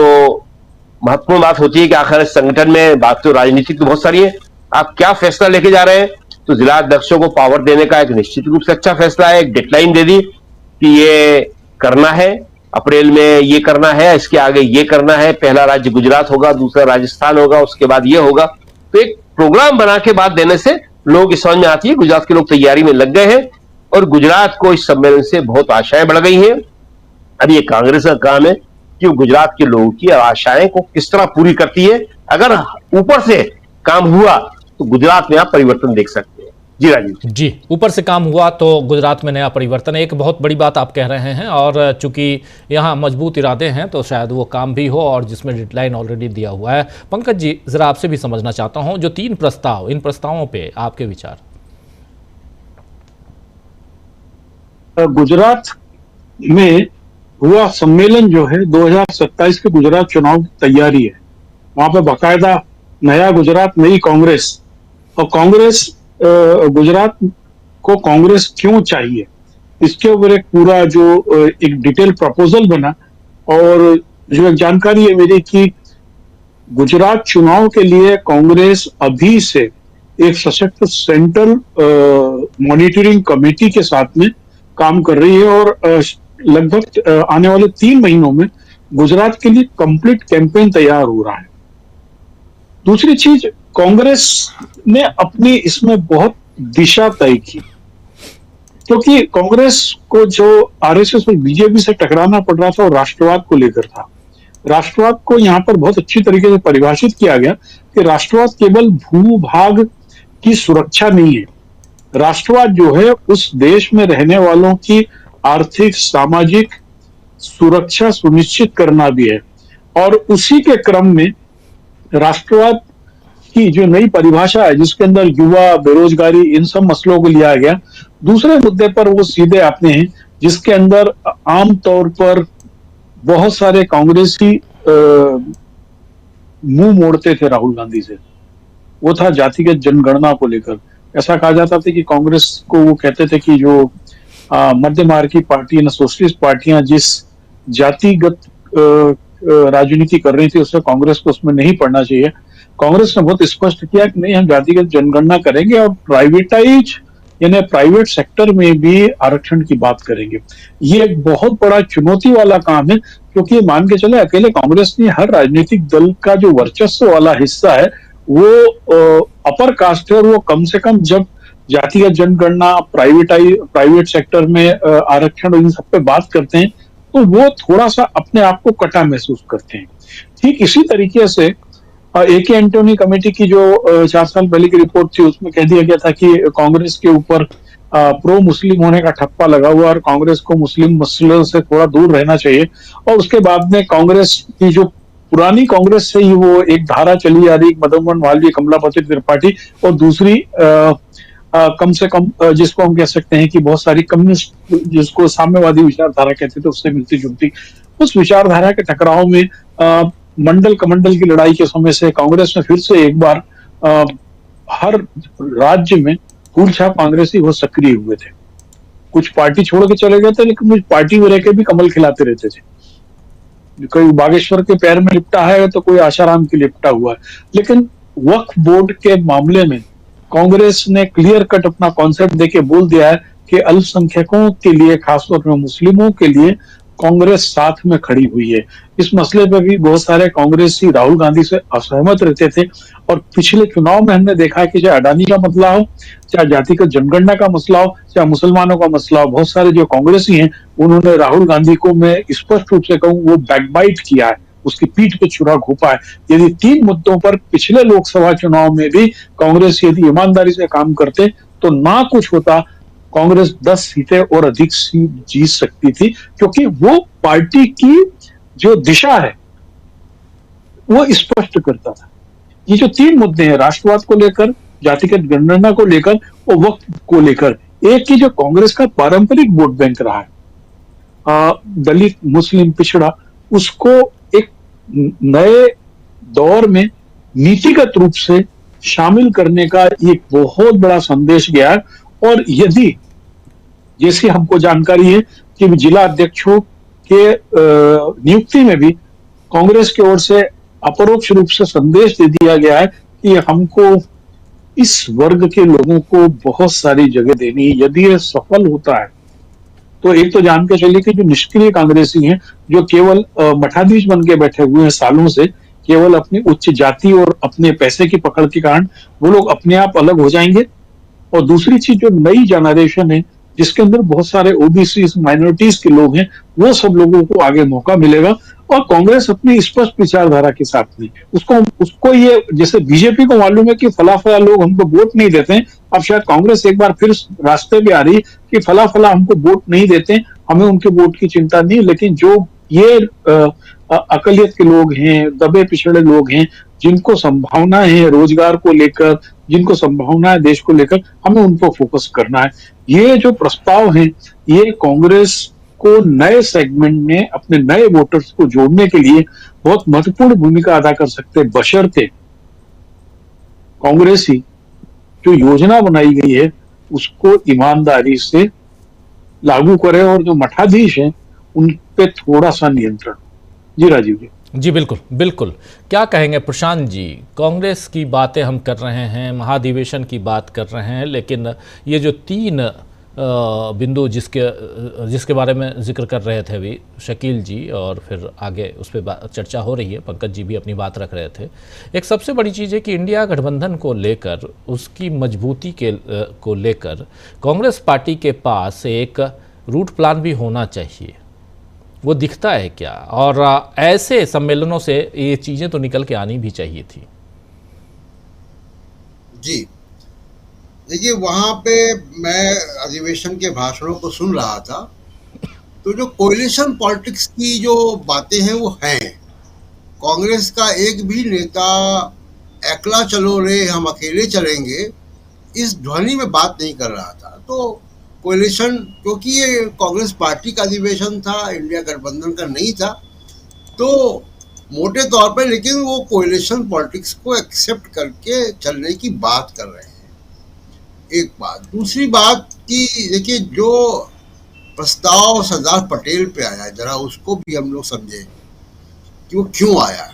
महत्वपूर्ण बात होती है कि आखिर संगठन में बात तो राजनीतिक तो बहुत सारी है, आप क्या फैसला लेके जा रहे हैं, तो जिला अध्यक्षों को पावर देने का एक निश्चित रूप से अच्छा फैसला है। एक डेडलाइन दे दी कि ये करना है, अप्रैल में ये करना है, इसके आगे ये करना है, पहला राज्य गुजरात होगा, दूसरा राजस्थान होगा, उसके बाद ये होगा। तो एक प्रोग्राम बना के बाद देने से लोग इस समझ में आती है, गुजरात के लोग तैयारी में लग गए हैं, और गुजरात को इस सम्मेलन से बहुत आशाएं बढ़ गई हैं। अब ये कांग्रेस का काम है कि वो गुजरात के लोगों की आशाएं को किस तरह पूरी करती है। अगर ऊपर से काम हुआ तो गुजरात में आप परिवर्तन देख सकते हैं। जी राजीव जी, ऊपर से काम हुआ तो गुजरात में नया परिवर्तन, एक बहुत बड़ी बात आप कह रहे हैं। और चूंकि यहाँ मजबूत इरादे हैं तो शायद वो काम भी हो, और जिसमें डेडलाइन ऑलरेडी दिया हुआ है। पंकज जी, जरा आपसे भी समझना चाहता हूं, जो 3 प्रस्ताव, इन प्रस्तावों पे आपके विचार। गुजरात में हुआ सम्मेलन जो है 2027 के गुजरात चुनाव की तैयारी है। वहां पे बाकायदा नया गुजरात, नई कांग्रेस, और कांग्रेस गुजरात को कांग्रेस क्यों चाहिए, इसके ऊपर एक पूरा जो एक डिटेल प्रपोजल बना। और जो एक जानकारी है मेरी कि गुजरात चुनाव के लिए कांग्रेस अभी से एक सशक्त सेंट्रल मॉनिटरिंग कमेटी के साथ में काम कर रही है, और लगभग आने वाले 3 महीनों में गुजरात के लिए कंप्लीट कैंपेन तैयार हो रहा है। दूसरी चीज, कांग्रेस ने अपनी इसमें बहुत दिशा तय की, क्योंकि कांग्रेस को जो आरएसएस और बीजेपी से टकराना पड़ रहा था वो राष्ट्रवाद को लेकर था। राष्ट्रवाद को यहाँ पर बहुत अच्छी तरीके से परिभाषित किया गया कि राष्ट्रवाद केवल भूभाग की सुरक्षा नहीं है, राष्ट्रवाद जो है उस देश में रहने वालों की आर्थिक सामाजिक सुरक्षा सुनिश्चित करना भी है। और उसी के क्रम में राष्ट्रवाद की जो नई परिभाषा है जिसके अंदर युवा, बेरोजगारी, इन सब मसलों को लिया गया। दूसरे मुद्दे पर वो सीधे आते हैं जिसके अंदर आम तौर पर बहुत सारे कांग्रेसी मुंह मोड़ते थे राहुल गांधी से। वो था जातिगत जनगणना को लेकर। ऐसा कहा जाता था कि कांग्रेस को वो कहते थे कि जो मध्य मार्ग की पार्टी ना सोशलिस्ट पार्टियां जिस जातिगत राजनीति कर रही थी उससे कांग्रेस को उसमें नहीं पड़ना चाहिए। कांग्रेस ने बहुत स्पष्ट किया कि नहीं, हम जातिगत जनगणना करेंगे और प्राइवेटाइज यानी प्राइवेट सेक्टर में भी आरक्षण की बात करेंगे। ये एक बहुत बड़ा चुनौती वाला काम है, क्योंकि मान के चले अकेले कांग्रेस ने हर राजनीतिक दल का जो वर्चस्व वाला हिस्सा है वो अपर कास्ट है, और वो कम से कम जब जातिगत जनगणना, प्राइवेट सेक्टर में आरक्षण इन सब पे बात करते हैं तो वो थोड़ा सा अपने आप को कटा महसूस करते हैं। ठीक इसी तरीके से एके एंटोनी कमेटी की जो 4 साल पहले की रिपोर्ट थी उसमें कह दिया गया था कि कांग्रेस के ऊपर प्रो मुस्लिम होने का ठप्पा लगा हुआ और कांग्रेस को मुस्लिम मसलों से थोड़ा दूर रहना चाहिए। और उसके बाद में कांग्रेस की जो पुरानी कांग्रेस से ही वो एक धारा चली आ रही, मदन मोहन मालवीय, कमलापति त्रिपाठी, और दूसरी कम से कम जिसको हम कह सकते हैं कि बहुत सारी कम्युनिस्ट, जिसको साम्यवादी विचारधारा कहते थे, उससे मिलती जुलती, उस विचारधारा के टकराव में मंडल कमंडल की लड़ाई के समय से कांग्रेस में फिर से एक बार हर राज्य में फूल छाप कांग्रेसी वो सक्रिय हुए थे। कुछ पार्टी छोड़ के चले गए थे, लेकिन कुछ पार्टी में रह के भी कमल खिलाते रहते थे। कोई बागेश्वर के पैर में लिपटा है तो कोई आशाराम की लिपटा हुआ है। लेकिन वक्फ बोर्ड के मामले में कांग्रेस ने क्लियर कट अपना कॉन्सेप्ट देके बोल दिया है कि अल्पसंख्यकों के लिए, खासतौर पर मुस्लिमों के लिए कांग्रेस साथ में खड़ी हुई है। इस मसले पर भी बहुत सारे कांग्रेसी राहुल गांधी से असहमत रहते थे, और पिछले चुनाव में हमने देखा है कि चाहे अडानी का मसला हो, चाहे जातिगत जनगणना का मसला हो, चाहे मुसलमानों का मसला हो, बहुत सारे जो कांग्रेसी हैं उन्होंने राहुल गांधी को, मैं स्पष्ट रूप से कहूं, वो बैकबाइट किया है, उसकी पीठ पे छुरा घोंपा है। यदि 3 मुद्दों पर पिछले लोकसभा चुनाव में भी कांग्रेस यदि ईमानदारी से काम करते तो ना कुछ होता, कांग्रेस 10 सीटें और अधिक सीट जीत सकती थी, क्योंकि वो पार्टी की जो दिशा है वो स्पष्ट करता था। ये जो 3 मुद्दे हैं, राष्ट्रवाद को लेकर, जातिगत जनगणना को लेकर और वक्त को लेकर, एक की जो कांग्रेस का पारंपरिक वोट बैंक रहा है, दलित, मुस्लिम, पिछड़ा, उसको एक नए दौर में नीतिगत रूप से शामिल करने का एक बहुत बड़ा संदेश गया है। और यदि, जैसी हमको जानकारी है कि जिला अध्यक्षों के नियुक्ति में भी कांग्रेस की ओर से अपरोक्ष रूप से संदेश दे दिया गया है कि हमको इस वर्ग के लोगों को बहुत सारी जगह देनी है। यदि ये सफल होता है तो एक तो जान के चलिए कि जो निष्क्रिय कांग्रेसी हैं, जो केवल मठाधीश बन के बैठे हुए हैं सालों से, केवल अपनी उच्च जाति और अपने पैसे की पकड़ के कारण, वो लोग अपने आप अलग हो जाएंगे। और दूसरी चीज, जो नई जनरेशन है जिसके अंदर बहुत सारे ओबीसी, माइनॉरिटीज के लोग हैं, वो सब लोगों को आगे मौका मिलेगा। और कांग्रेस अपनी स्पष्ट विचारधारा के साथ में उसको ये, जैसे बीजेपी को मालूम है कि फला फला लोग हमको वोट नहीं देते हैं, अब शायद कांग्रेस एक बार फिर रास्ते पे आ रही है कि फला फला हमको वोट नहीं देते, हमें उनके वोट की चिंता नहीं, लेकिन जो ये अकलियत के लोग हैं, दबे पिछड़े लोग हैं, जिनको संभावना है रोजगार को लेकर, जिनको संभावना है देश को लेकर, हमें उन पर फोकस करना है। ये जो प्रस्ताव है, ये कांग्रेस को नए सेगमेंट में अपने नए वोटर्स को जोड़ने के लिए बहुत महत्वपूर्ण भूमिका अदा कर सकते हैं, बशर्ते कांग्रेसी जो योजना बनाई गई है उसको ईमानदारी से लागू करें, और जो मठाधीश हैं उन पे थोड़ा सा नियंत्रण। जी राजीव जी। जी बिल्कुल बिल्कुल। क्या कहेंगे प्रशांत जी, कांग्रेस की बातें हम कर रहे हैं, महाधिवेशन की बात कर रहे हैं, लेकिन ये जो 3 बिंदु जिसके बारे में जिक्र कर रहे थे अभी शकील जी, और फिर आगे उस पर चर्चा हो रही है, पंकज जी भी अपनी बात रख रहे थे। एक सबसे बड़ी चीज़ है कि इंडिया गठबंधन को लेकर, उसकी मजबूती को लेकर कांग्रेस पार्टी के पास एक रूट प्लान भी होना चाहिए। वो दिखता है क्या? और ऐसे सम्मेलनों से ये चीज़ें तो निकल के आनी भी चाहिए थी। जी देखिए, वहां पे मैं अधिवेशन के भाषणों को सुन रहा था, तो जो कोलिशन पॉलिटिक्स की जो बातें हैं वो हैं। कांग्रेस का एक भी नेता एकला चलो रे हम अकेले चलेंगे, इस ध्वनि में बात नहीं कर रहा था। तो कोalition, क्योंकि ये कांग्रेस पार्टी का अधिवेशन था, इंडिया गठबंधन का नहीं था, तो मोटे तौर पर, लेकिन वो कोalition पॉलिटिक्स को एक्सेप्ट करके चलने की बात कर रहे हैं। एक बात। दूसरी बात कि देखिए, जो प्रस्ताव सरदार पटेल पे आया, जरा उसको भी हम लोग समझें कि वो क्यों आया।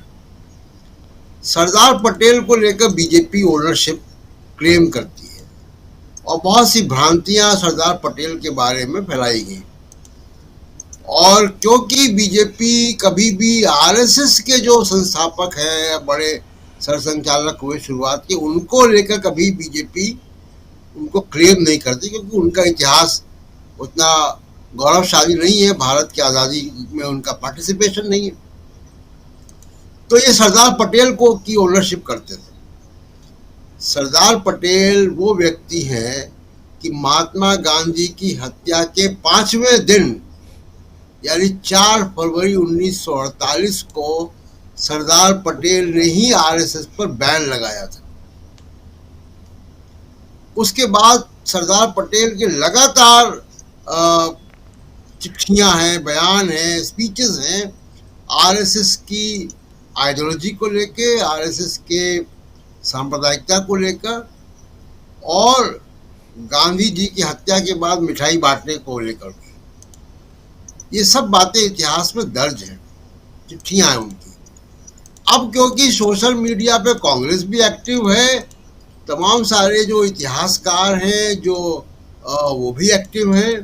सरदार पटेल को लेकर बीजेपी ओनरशिप क्लेम करती है और बहुत सी भ्रांतियां सरदार पटेल के बारे में फैलाई गई। और क्योंकि बीजेपी कभी भी आरएसएस के जो संस्थापक हैं, बड़े सरसंघचालक हुए शुरुआत के, उनको लेकर कभी बीजेपी उनको क्लेम नहीं करती, क्योंकि उनका इतिहास उतना गौरवशाली नहीं है, भारत की आज़ादी में उनका पार्टिसिपेशन नहीं है। तो ये सरदार पटेल को की ओनरशिप करते थे। सरदार पटेल वो व्यक्ति हैं कि महात्मा गांधी की हत्या के 5वें दिन, यानी 4 फरवरी 1948 को सरदार पटेल ने ही आरएसएस पर बैन लगाया था। उसके बाद सरदार पटेल के लगातार चिट्ठियां हैं, बयान हैं, स्पीचेस हैं आरएसएस की आइडियोलॉजी को लेके, आरएसएस के सांप्रदायिकता को लेकर, और गांधी जी की हत्या के बाद मिठाई बांटने को लेकर। ये सब बातें इतिहास में दर्ज हैं, चिट्ठियां हैं उनकी। अब क्योंकि सोशल मीडिया पे कांग्रेस भी एक्टिव है, तमाम सारे जो इतिहासकार हैं जो वो भी एक्टिव हैं,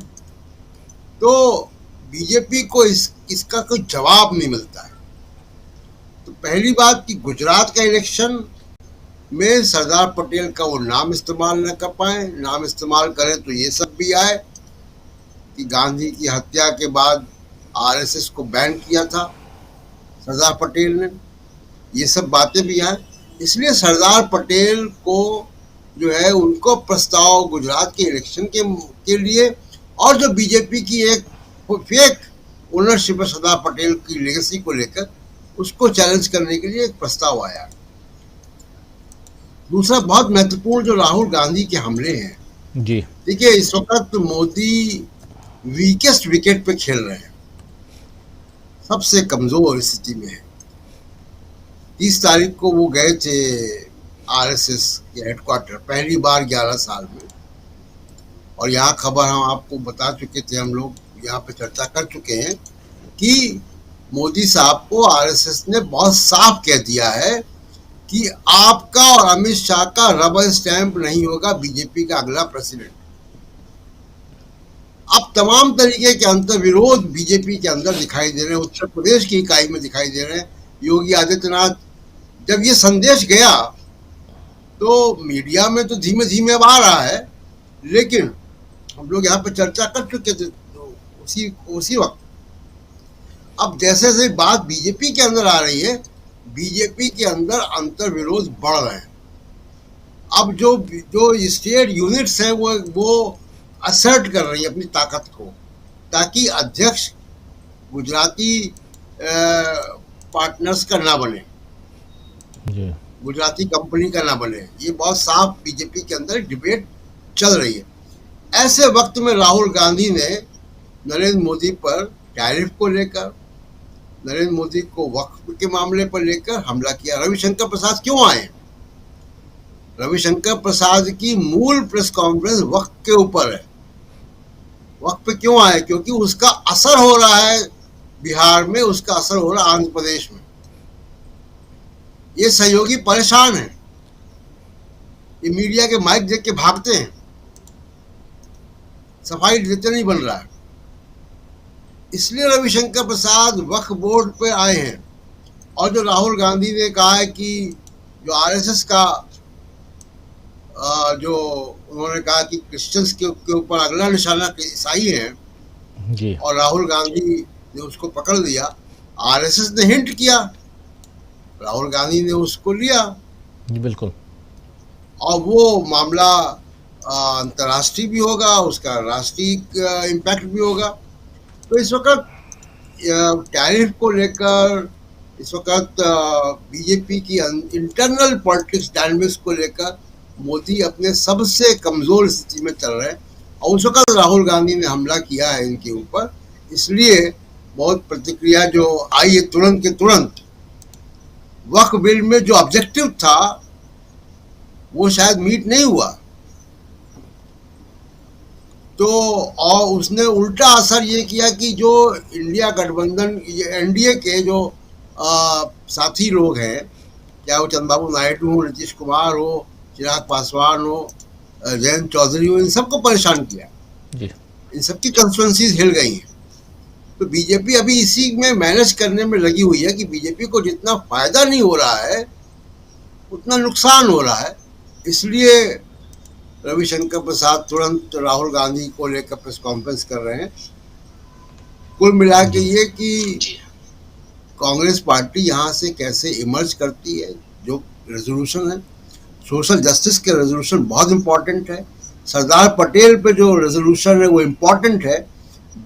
तो बीजेपी को इसका कोई जवाब नहीं मिलता है। तो पहली बात कि गुजरात का इलेक्शन में सरदार पटेल का वो नाम इस्तेमाल न कर पाए, नाम इस्तेमाल करें तो ये सब भी आए कि गांधी की हत्या के बाद आरएसएस को बैन किया था सरदार पटेल ने, ये सब बातें भी आए। इसलिए सरदार पटेल को जो है, उनको प्रस्ताव गुजरात के इलेक्शन के लिए, और जो बीजेपी की एक फेक ओनरशिप है सरदार पटेल की लेगेसी को लेकर, उसको चैलेंज करने के लिए एक प्रस्ताव आया। दूसरा बहुत महत्वपूर्ण, जो राहुल गांधी के हमले हैं जी, देखिए इस वक्त मोदी वीकेस्ट विकेट पे खेल रहे हैं, सबसे कमजोर स्थिति में है। 30 तारीख को वो गए थे आरएसएस के हेडक्वार्टर, पहली बार 11 साल में, और यहाँ खबर हम आपको बता चुके थे, हम लोग यहाँ पे चर्चा कर चुके हैं कि मोदी साहब को आरएसएस ने बहुत साफ कह दिया है कि आपका और अमित शाह का रबर स्टैंप नहीं होगा बीजेपी का अगला प्रेसिडेंट। अब तमाम तरीके के अंतर्विरोध बीजेपी के अंदर दिखाई दे रहे हैं, उत्तर प्रदेश की इकाई में दिखाई दे रहे हैं। योगी आदित्यनाथ, जब ये संदेश गया तो मीडिया में तो धीमे धीमे अब आ रहा है, लेकिन हम लोग यहाँ पे चर्चा कर चुके थे तो उसी वक्त अब जैसे जैसे बात बीजेपी के अंदर आ रही है, बीजेपी के अंदर अंतर्विरोध बढ़ रहे हैं। अब जो स्टेट यूनिट्स हैं वो असर्ट कर रही है अपनी ताकत को, ताकि अध्यक्ष गुजराती पार्टनर्स का ना बने, गुजराती कंपनी का ना बने। ये बहुत साफ बीजेपी के अंदर डिबेट चल रही है। ऐसे वक्त में राहुल गांधी ने नरेंद्र मोदी पर टैरिफ को लेकर, नरेंद्र मोदी को वक्फ के मामले पर लेकर हमला किया। रविशंकर प्रसाद क्यों आए? रविशंकर प्रसाद की मूल प्रेस कॉन्फ्रेंस वक्फ के ऊपर है। वक्फ पे क्यों आए? क्योंकि उसका असर हो रहा है बिहार में, उसका असर हो रहा है आंध्र प्रदेश में। ये सहयोगी परेशान है, ये मीडिया के माइक देख के भागते हैं, सफाई देते नहीं बन रहा है। इसलिए रविशंकर प्रसाद वक्फ बोर्ड पे आए हैं। और जो राहुल गांधी ने कहा है कि जो आरएसएस का जो उन्होंने कहा कि क्रिश्चियंस के ऊपर अगला निशाना ईसाई है जी, और राहुल गांधी ने उसको पकड़ लिया। आरएसएस ने हिंट किया, राहुल गांधी ने उसको लिया जी बिल्कुल, और वो मामला अंतर्राष्ट्रीय भी होगा, उसका राष्ट्रीय इम्पैक्ट भी होगा। तो इस वक्त टैरिफ को लेकर इस वक्त बीजेपी की इंटरनल पॉलिटिक्स डायनेमिक्स को लेकर मोदी अपने सबसे कमजोर स्थिति में चल रहे हैं, और उस वक्त राहुल गांधी ने हमला किया है इनके ऊपर, इसलिए बहुत प्रतिक्रिया जो आई है तुरंत के तुरंत। वक्फ बिल में जो ऑब्जेक्टिव था वो शायद मीट नहीं हुआ, तो और उसने उल्टा असर ये किया कि जो इंडिया गठबंधन एनडीए के जो साथी लोग हैं, चाहे वो चंद्रबाबू नायडू हो, नीतीश कुमार हो, चिराग पासवान हो, जयंत चौधरी हो, इन सबको परेशान किया जी। इन सबकी कंस्टिट्यूएंसीज हिल गई हैं। तो बीजेपी अभी इसी में मैनेज करने में लगी हुई है कि बीजेपी को जितना फायदा नहीं हो रहा है उतना नुकसान हो रहा है, इसलिए रविशंकर प्रसाद तुरंत राहुल गांधी को लेकर प्रेस कॉन्फ्रेंस कर रहे हैं। कुल मिला के ये कि कांग्रेस पार्टी यहाँ से कैसे इमर्ज करती है, जो रेजोल्यूशन है सोशल जस्टिस के रेजोल्यूशन बहुत इंपॉर्टेंट है, सरदार पटेल पे जो रेजोल्यूशन है वो इम्पोर्टेंट है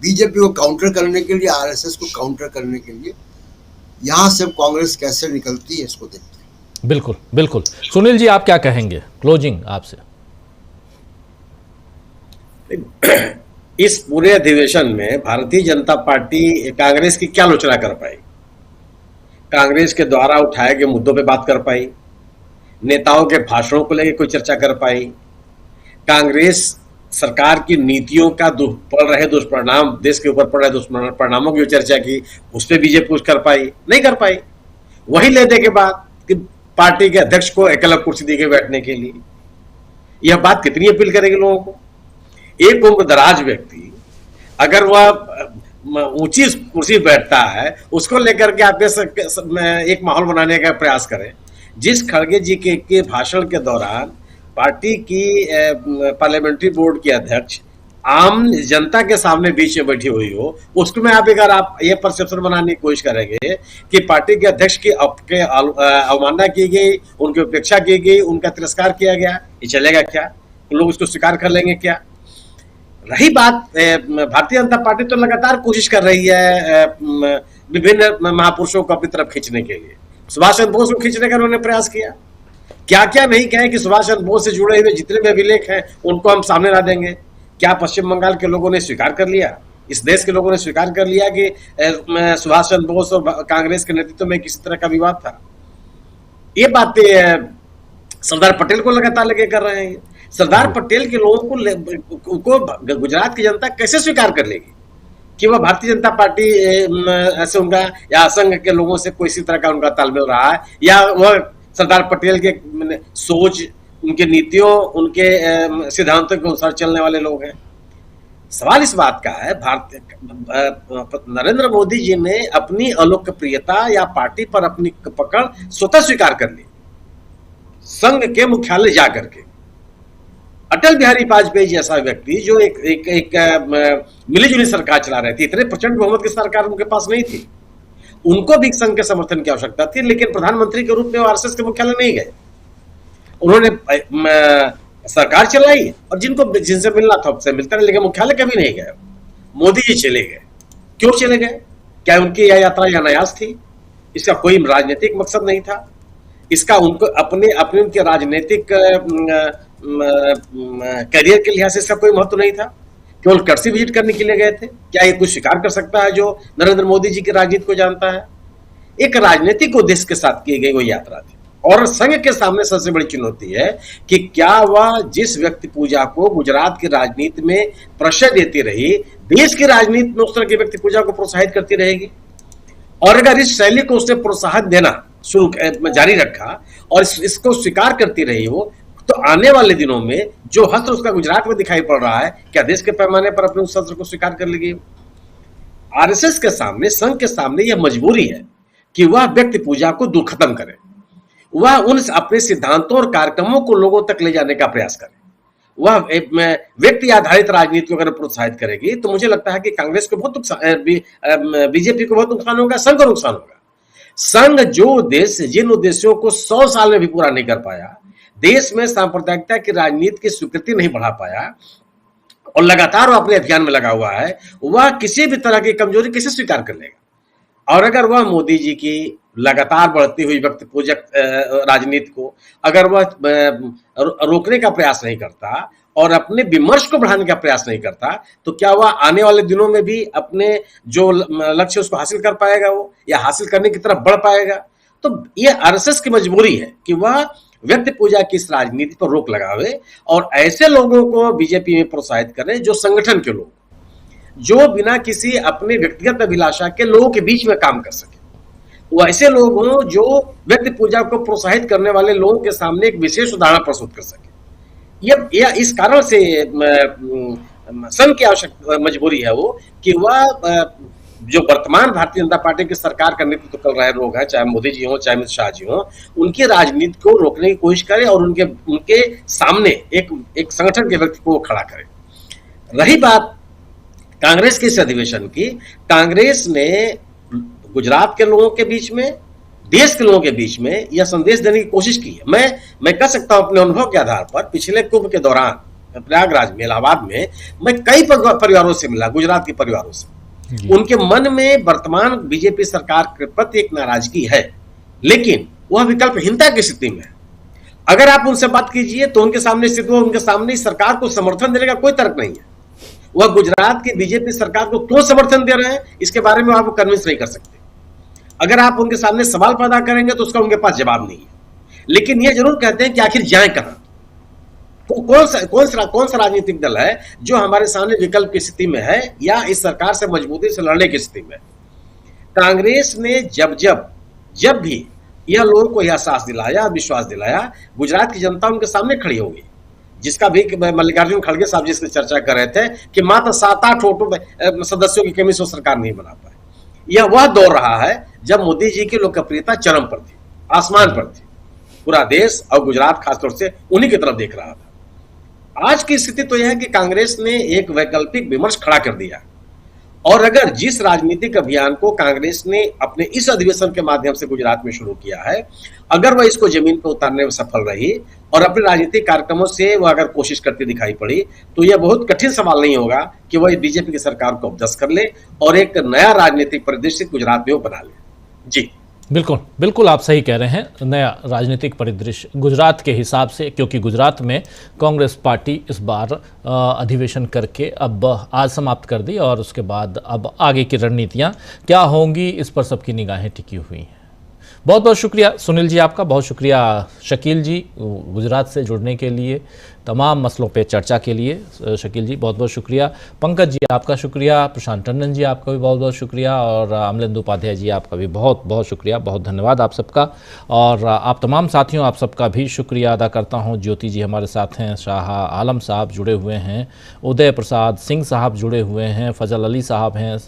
बीजेपी को काउंटर करने के लिए, आरएसएस को काउंटर करने के लिए। यहाँ से कांग्रेस कैसे निकलती है इसको देखते हैं। बिल्कुल बिल्कुल। सुनील जी, आप क्या कहेंगे? क्लोजिंग आपसे। इस पूरे अधिवेशन में भारतीय जनता पार्टी कांग्रेस की क्या आलोचना कर पाई? कांग्रेस के द्वारा उठाए गए मुद्दों पे बात कर पाई? नेताओं के भाषणों को लेकर कोई चर्चा कर पाई? कांग्रेस सरकार की नीतियों का पड़ रहे दुष्परिणाम, देश के ऊपर पड़ रहे दुष्परिणामों की चर्चा की, उस पर बीजेपी कुछ कर पाई? नहीं कर पाई। वही लेने के बाद कि पार्टी के अध्यक्ष को एक अलग कुर्सी दी गई बैठने के लिए, यह बात कितनी अपील करेगी लोगों को? एक उम्र दराज व्यक्ति अगर वह ऊंची कुर्सी बैठता है, उसको लेकर के आप एक माहौल बनाने का प्रयास करें। जिस खड़गे जी के भाषण के दौरान पार्टी की पार्लियामेंट्री बोर्ड की अध्यक्ष आम जनता के सामने बीच में बैठी हुई हो, उसमें अगर आप ये परसेप्शन बनाने की कोशिश करेंगे कि पार्टी के अध्यक्ष की अवमानना की गई, उनकी उपेक्षा की गई, उनका तिरस्कार किया गया, ये चलेगा क्या? लोग इसको स्वीकार कर लेंगे क्या? रही बात, भारतीय जनता पार्टी तो लगातार कोशिश कर रही है विभिन्न महापुरुषों को अपनी तरफ खींचने के लिए। सुभाष चंद्र बोस को खींचने का उन्होंने प्रयास किया। क्या क्या नहीं कहे कि सुभाष चंद्र बोस से जुड़े हुए जितने भी अभिलेख हैं उनको हम सामने ला देंगे। क्या पश्चिम बंगाल के लोगों ने स्वीकार कर लिया, इस देश के लोगों ने स्वीकार कर लिया कि सुभाष चंद्र बोस और कांग्रेस के नेतृत्व में किसी तरह का विवाद था? ये बातें सरदार पटेल को लगातार लगे कर रहे हैं। सरदार पटेल के लोगों को गुजरात की जनता कैसे स्वीकार कर लेगी कि वह भारतीय जनता पार्टी से उनका या संघ के लोगों से कोई इसी तरह का उनका तालमेल रहा है, या वह सरदार पटेल के सोच, उनके नीतियों, उनके सिद्धांतों के अनुसार चलने वाले लोग हैं? सवाल इस बात का है, नरेंद्र मोदी जी ने अपनी अलोकप्रियता या पार्टी पर अपनी पकड़ स्वतः स्वीकार कर ली संघ के मुख्यालय जाकर के। अटल बिहारी वाजपेयी जैसा व्यक्ति जो एक मिलीजुली सरकार चला रहे थे, इतने प्रचंड बहुमत की सरकार उनके पास नहीं थी, उनको भी संघ के समर्थन की आवश्यकता थी, लेकिन प्रधानमंत्री के रूप में आरएसएस के मुख्यालय नहीं गए। उन्होंने सरकार चलाई और जिनसे मिलना था उससे मिलता रहे, लेकिन मुख्यालय कभी नहीं गए। मोदी जी चले गए। क्यों चले गए? क्या उनकी यह यात्रा अनायास थी? इसका कोई राजनीतिक मकसद नहीं था? इसका उनको अपने उनके राजनीतिक करियर के लिहाज से इसका कोई महत्व नहीं था? केवल कर्सी विजिट करने के लिए गए थे? क्या ये कुछ स्वीकार कर सकता है जो नरेंद्र मोदी जी की राजनीति को जानता है? एक राजनीतिक उद्देश्य के साथ की गई वो यात्रा थी, और संघ के सामने सबसे बड़ी चुनौती है कि क्या वह जिस व्यक्ति पूजा को गुजरात की राजनीति में प्रश्रय देती रही, देश की राजनीति में उस तरह की व्यक्ति पूजा को प्रोत्साहित करती रहेगी? और अगर इस शैली को उसने प्रोत्साहन देना जारी रखा और इसको स्वीकार करती रही हो, तो आने वाले दिनों में जो हस्त्र उसका गुजरात में दिखाई पड़ रहा है, क्या देश के पैमाने पर अपने उस हस्त्र को स्वीकार कर लेगी? आरएसएस के सामने, संघ के सामने यह मजबूरी है कि वह व्यक्ति पूजा को दूर खत्म करे, वह उन अपने सिद्धांतों और कार्यक्रमों को लोगों तक ले जाने का प्रयास करे, वह व्यक्ति आधारित राजनीति को अगर प्रोत्साहित करेगी तो मुझे लगता है कि कांग्रेस को बहुत नुकसान, बीजेपी को बहुत नुकसान होगा, संघ को नुकसान होगा। संघ जो उद्देश्य, जिन उद्देश्यों को 100 साल में भी पूरा नहीं कर पाया, देश में सांप्रदायिकता की राजनीति की स्वीकृति नहीं बढ़ा पाया और लगातार वो अपने अभियान में लगा हुआ है, वह किसी भी तरह की कमजोरी कैसे स्वीकार कर लेगा? और अगर वह मोदी जी की लगातार बढ़ती हुई व्यक्ति पूजक राजनीति को अगर वह रोकने का प्रयास नहीं करता और अपने विमर्श को बढ़ाने का प्रयास नहीं करता, तो क्या वह आने वाले दिनों में भी अपने जो लक्ष्य उसको हासिल कर पाएगा, वो या हासिल करने की तरफ बढ़ पाएगा? तो ये आरएसएस की मजबूरी है कि वह व्यक्ति पूजा की इस राजनीति पर रोक लगावे और ऐसे लोगों को बीजेपी में प्रोत्साहित करे जो संगठन के लोग, जो बिना किसी अपने व्यक्तिगत अभिलाषा के लोगों के बीच में काम कर सके, वो ऐसे लोग हों जो व्यक्ति पूजा को प्रोत्साहित करने वाले लोगों के सामने एक विशेष उदाहरण प्रस्तुत कर सके। यह इस कारण से संघ की आवश्यक मजबूरी है वो कि वह जो वर्तमान भारतीय जनता पार्टी की सरकार का नेतृत्व कर रहे लोग हैं, चाहे मोदी जी हो चाहे अमित शाह जी हो, उनकी राजनीति को रोकने की कोशिश करे और उनके सामने एक संगठन के व्यक्ति को खड़ा करे। रही बात कांग्रेस के इस अधिवेशन की, कांग्रेस ने गुजरात के लोगों के बीच में, देश के लोगों के बीच में यह संदेश देने की कोशिश की है। मैं कह सकता हूं अपने अनुभव के आधार पर, पिछले कुंभ के दौरान प्रयागराज में, इलाहाबाद में मैं कई परिवारों से मिला, गुजरात के परिवारों से। उनके मन में वर्तमान बीजेपी सरकार के प्रति एक नाराजगी है, लेकिन वह विकल्पहीनता की स्थिति में है। अगर आप उनसे बात कीजिए तो उनके सामने सरकार को समर्थन देने का कोई तर्क नहीं है। वह गुजरात की बीजेपी सरकार को क्यों समर्थन दे रहे हैं, इसके बारे में आप कन्विंस नहीं कर सकते। अगर आप उनके सामने सवाल पैदा करेंगे तो उसका उनके पास जवाब नहीं है। लेकिन यह जरूर कहते हैं कि आखिर जाए कहां, कौन सा राजनीतिक दल है जो हमारे सामने विकल्प की स्थिति में है या इस सरकार से मजबूती से लड़ने की स्थिति में। कांग्रेस ने जब भी यह लोगों को यह एहसास दिलाया, विश्वास दिलाया, गुजरात की जनता उनके सामने खड़ी होगी, जिसका भी मल्लिकार्जुन खड़गे साहब जिसकी चर्चा कर रहे थे कि मात्र 7-8 सदस्यों की कमी से सरकार नहीं बना पाए। यह वह दौर रहा है जब मोदी जी की लोकप्रियता चरम पर थी, आसमान पर थी। पूरा देश और गुजरात खासतौर से उन्हीं की तरफ देख रहा था। आज की स्थिति तो यह है कि कांग्रेस ने एक वैकल्पिक विमर्श खड़ा कर दिया, और अगर जिस राजनीतिक अभियान को कांग्रेस ने अपने इस अधिवेशन के माध्यम से गुजरात में शुरू किया है, अगर वह इसको जमीन पर उतारने में सफल रही और अपने राजनीतिक कार्यक्रमों से वह अगर कोशिश करती दिखाई पड़ी, तो यह बहुत कठिन सवाल नहीं होगा कि वह बीजेपी की सरकार को अपदस्थ कर ले और एक नया राजनीतिक परिदृश्य गुजरात में बना ले। जी बिल्कुल आप सही कह रहे हैं। नया राजनीतिक परिदृश्य गुजरात के हिसाब से, क्योंकि गुजरात में कांग्रेस पार्टी इस बार अधिवेशन करके अब आज समाप्त कर दी और उसके बाद अब आगे की रणनीतियां क्या होंगी इस पर सबकी निगाहें टिकी हुई हैं। बहुत बहुत शुक्रिया सुनील जी आपका, बहुत शुक्रिया शकील जी गुजरात से जुड़ने के लिए, तमाम मसलों पे चर्चा के लिए शकील जी बहुत बहुत शुक्रिया। पंकज जी आपका शुक्रिया, प्रशांत टंडन जी आपका भी बहुत बहुत शुक्रिया, और अमलेंदु उपाध्याय जी आपका भी बहुत बहुत शुक्रिया, बहुत धन्यवाद आप सबका। और आप तमाम साथियों आप सबका भी शुक्रिया अदा करता हूं। ज्योति जी हमारे साथ हैं, शाह आलम साहब जुड़े हुए हैं, उदय प्रसाद सिंह साहब जुड़े हुए हैं, फजल अली साहब हैं,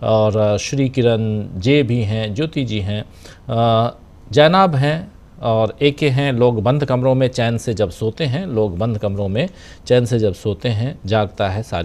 और श्री किरण जे भी हैं, ज्योति जी हैं, जैनाब हैं, और एक हैं। लोग बंद कमरों में चैन से जब सोते हैं, लोग बंद कमरों में चैन से जब सोते हैं, जागता है सारी